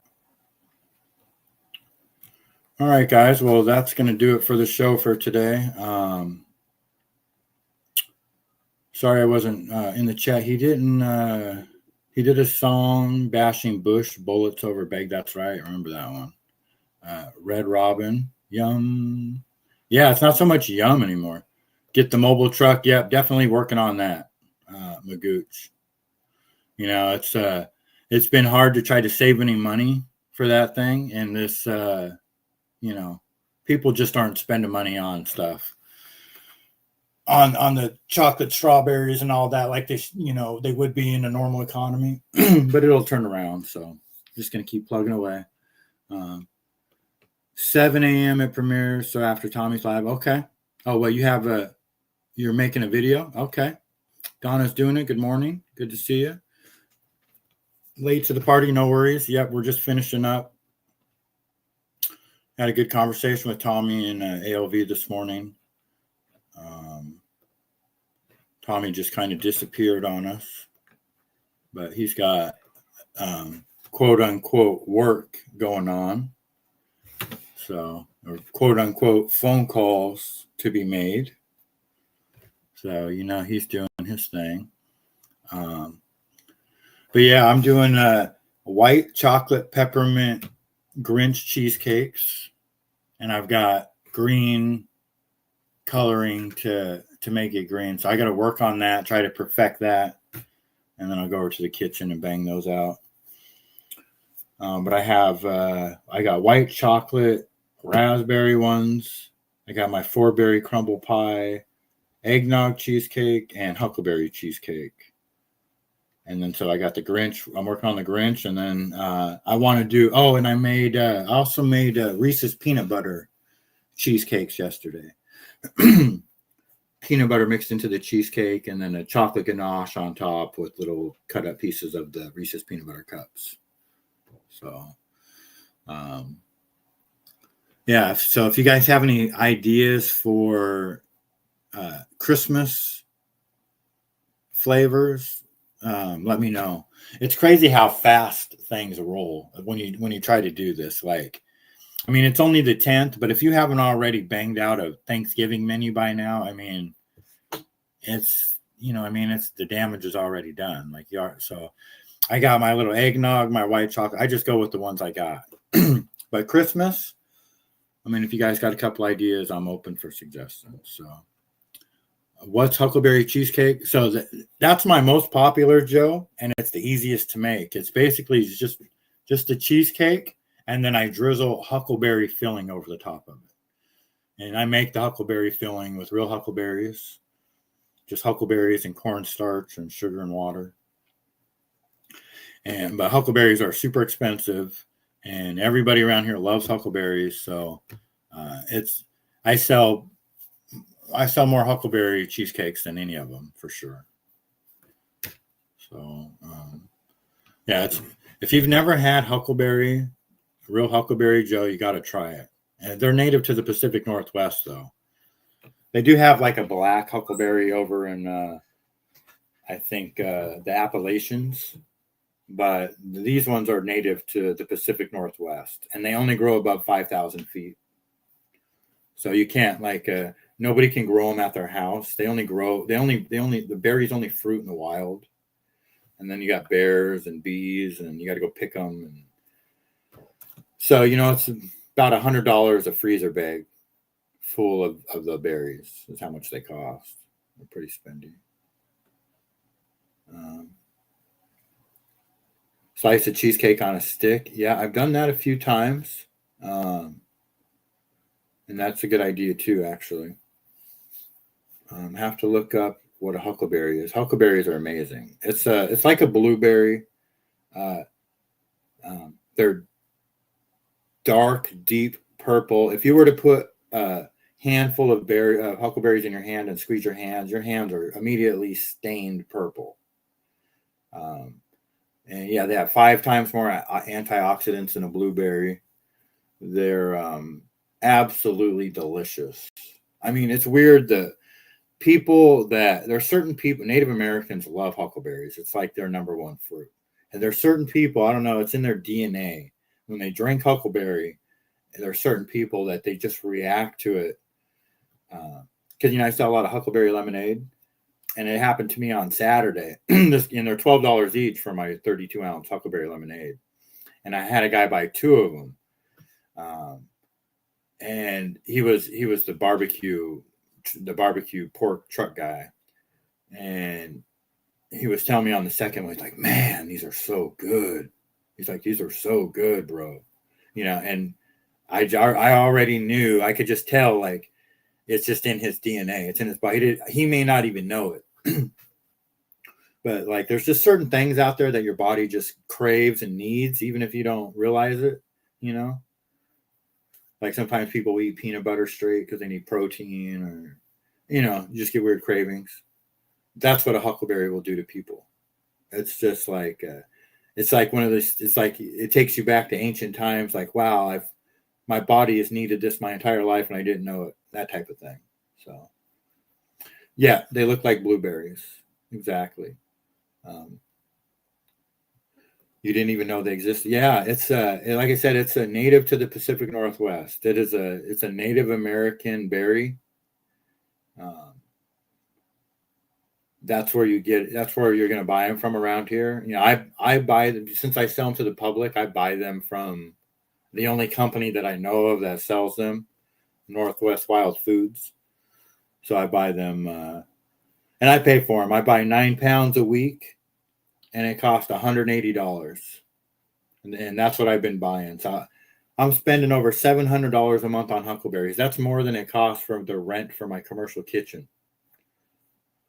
All right, guys. Well, that's going to do it for the show for today. Sorry I wasn't in the chat. He didn't. He did a song bashing Bush, Bullets Over Beg. That's right. I remember that one. Red Robin. Yum. Yeah, it's not so much yum anymore. Get the mobile truck. Yep, definitely working on that, Magooch. You know, it's been hard to try to save any money for that thing. And this, people just aren't spending money on stuff. On the chocolate strawberries and all that, like they would be in a normal economy, but it'll turn around. So just going to keep plugging away. 7 a.m. it premieres. So after Tommy's live. Okay. Oh, well, you're making a video. Okay. Donna's doing it. Good morning. Good to see you. Late to the party. No worries. Yep. We're just finishing up. Had a good conversation with Tommy and ALV this morning. Tommy just kind of disappeared on us, but he's got quote unquote work going on. So, or quote unquote phone calls to be made. So, he's doing his thing. But yeah, I'm doing white chocolate peppermint Grinch cheesecakes, and I've got green coloring to make it green. So I got to work on that, try to perfect that, and then I'll go over to the kitchen and bang those out. But I got white chocolate, raspberry ones. I got my 4-berry crumble pie, eggnog cheesecake, and huckleberry cheesecake. And then so I got the Grinch. I'm working on the Grinch, and then I want to do. Oh, and I also made Reese's peanut butter cheesecakes yesterday. Peanut butter mixed into the cheesecake, and then a chocolate ganache on top with little cut up pieces of the Reese's peanut butter cups. So, yeah. So if you guys have any ideas for Christmas flavors, let me know. It's crazy how fast things roll when you try to do this. Like, I mean, it's only the 10th, but if you haven't already banged out a Thanksgiving menu by now, I mean, it's the damage is already done. Like, so I got my little eggnog, my white chocolate. I just go with the ones I got. But Christmas, I mean, if you guys got a couple ideas, I'm open for suggestions. So what's huckleberry cheesecake? So that's my most popular, Joe, and it's the easiest to make. It's basically just the cheesecake, and then I drizzle huckleberry filling over the top of it. And I make the huckleberry filling with real huckleberries, just huckleberries and cornstarch and sugar and water. But huckleberries are super expensive, and everybody around here loves huckleberries. So I sell more huckleberry cheesecakes than any of them for sure. So yeah, if you've never had real huckleberry, Joe, you got to try it. And they're native to the Pacific Northwest, though. They do have like a black huckleberry over in, I think, the Appalachians. but these ones are native to the Pacific Northwest, and they only grow above 5,000 feet. So you can't nobody can grow them at their house. The berries only fruit in the wild. And then you got bears and bees, and you got to go pick them. And so, it's about $100 a freezer bag full of the berries is how much they cost. They're pretty spendy. Slice of cheesecake on a stick. Yeah, I've done that a few times. And that's a good idea too, actually. Have to look up what a huckleberry is. Huckleberries are amazing. It's like a blueberry. They're dark, deep purple. If you were to put a handful of huckleberries in your hand and squeeze your hands are immediately stained purple. And yeah, they have 5 times more antioxidants than a blueberry. They're absolutely delicious. I mean, it's weird that there are certain people, Native Americans love huckleberries. It's like their number one fruit. And there's certain people, I don't know, it's in their DNA. When they drink huckleberry, there are certain people that they just react to it. Because, I sell a lot of huckleberry lemonade. And it happened to me on Saturday. And they're $12 each for my 32-ounce huckleberry lemonade. And I had a guy buy 2 of them. And he was the barbecue pork truck guy. And he was telling me on the second one, he's like, man, these are so good. He's like, these are so good, bro. And I already knew, I could just tell, it's just in his DNA. It's in his body. He may not even know it. But there's just certain things out there that your body just craves and needs, even if you don't realize it, sometimes people eat peanut butter straight because they need protein, or, you just get weird cravings. That's what a huckleberry will do to people. It's just it's like one of those, it's like it takes you back to ancient times. Wow, my body has needed this my entire life and I didn't know it, that type of thing. So yeah, they look like blueberries. Exactly. You didn't even know they existed. Yeah, it's like I said, it's a native to the Pacific Northwest. It's a Native American berry. That's where you're going to buy them from around here. I buy them, since I sell them to the public, I buy them from the only company that I know of that sells them, Northwest Wild Foods. So I buy them, and I pay for them. I buy 9 pounds a week, and it costs $180. And that's what I've been buying. So I'm spending over $700 a month on huckleberries. That's more than it costs for the rent for my commercial kitchen.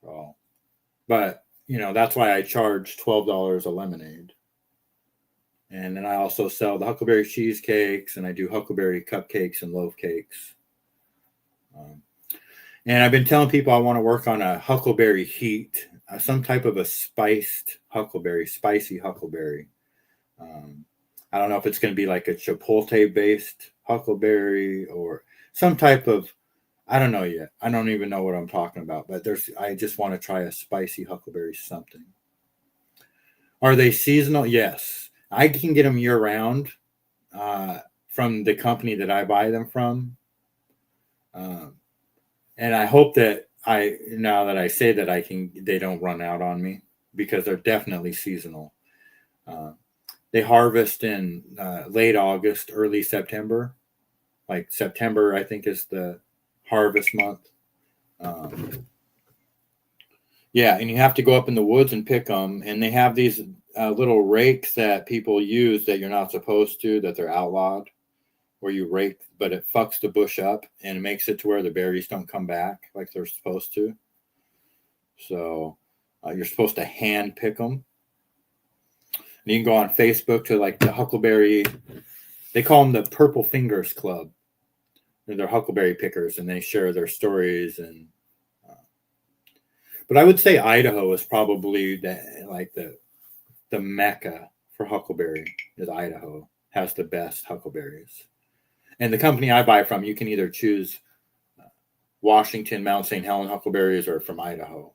So, but, that's why I charge $12 a lemonade. And then I also sell the huckleberry cheesecakes, and I do huckleberry cupcakes and loaf cakes. And I've been telling people I want to work on a huckleberry heat, some type of a spiced huckleberry, spicy huckleberry. I don't know if it's going to be like a chipotle-based huckleberry or some type of, I don't know yet. I don't even know what I'm talking about, but I just want to try a spicy huckleberry something. Are they seasonal? Yes. I can get them year-round from the company that I buy them from. And I hope that now that I say that they don't run out on me, because they're definitely seasonal. They harvest in late August, early September. Like September, I think, is the harvest month. Yeah, and you have to go up in the woods and pick them. And they have these little rakes that people use that you're not supposed to, that they're outlawed, where you rake, but it fucks the bush up and it makes it to where the berries don't come back like they're supposed to. So you're supposed to hand pick them. And you can go on Facebook to the Huckleberry, they call them the Purple Fingers Club. They're huckleberry pickers, and they share their stories. And but I would say Idaho is probably the mecca for huckleberry. Is Idaho has the best huckleberries. And the company I buy from, you can either choose Washington, Mount St. Helens huckleberries, or from Idaho.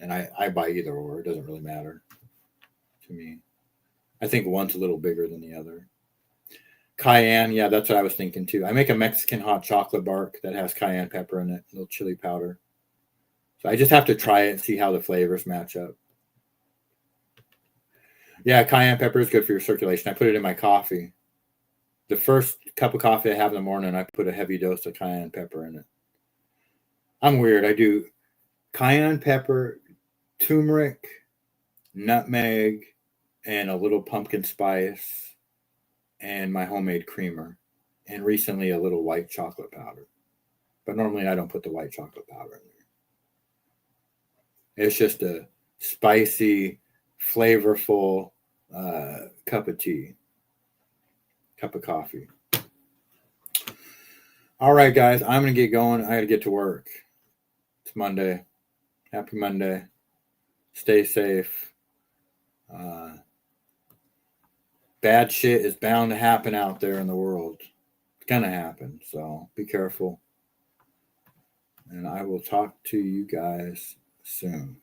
And I buy either or. It doesn't really matter to me. I think one's a little bigger than the other. Cayenne, yeah, that's what I was thinking too. I make a Mexican hot chocolate bark that has cayenne pepper in it, a little chili powder. So I just have to try it and see how the flavors match up. Yeah, cayenne pepper is good for your circulation. I put it in my coffee. The first cup of coffee I have in the morning, I put a heavy dose of cayenne pepper in it. I'm weird. I do cayenne pepper, turmeric, nutmeg, and a little pumpkin spice, and my homemade creamer, and recently a little white chocolate powder. But normally I don't put the white chocolate powder in there. It's just a spicy, flavorful cup of tea, cup of coffee. All right, guys, I'm going to get going. I got to get to work. It's Monday. Happy Monday. Stay safe. Bad shit is bound to happen out there in the world. It's going to happen. So be careful. And I will talk to you guys soon.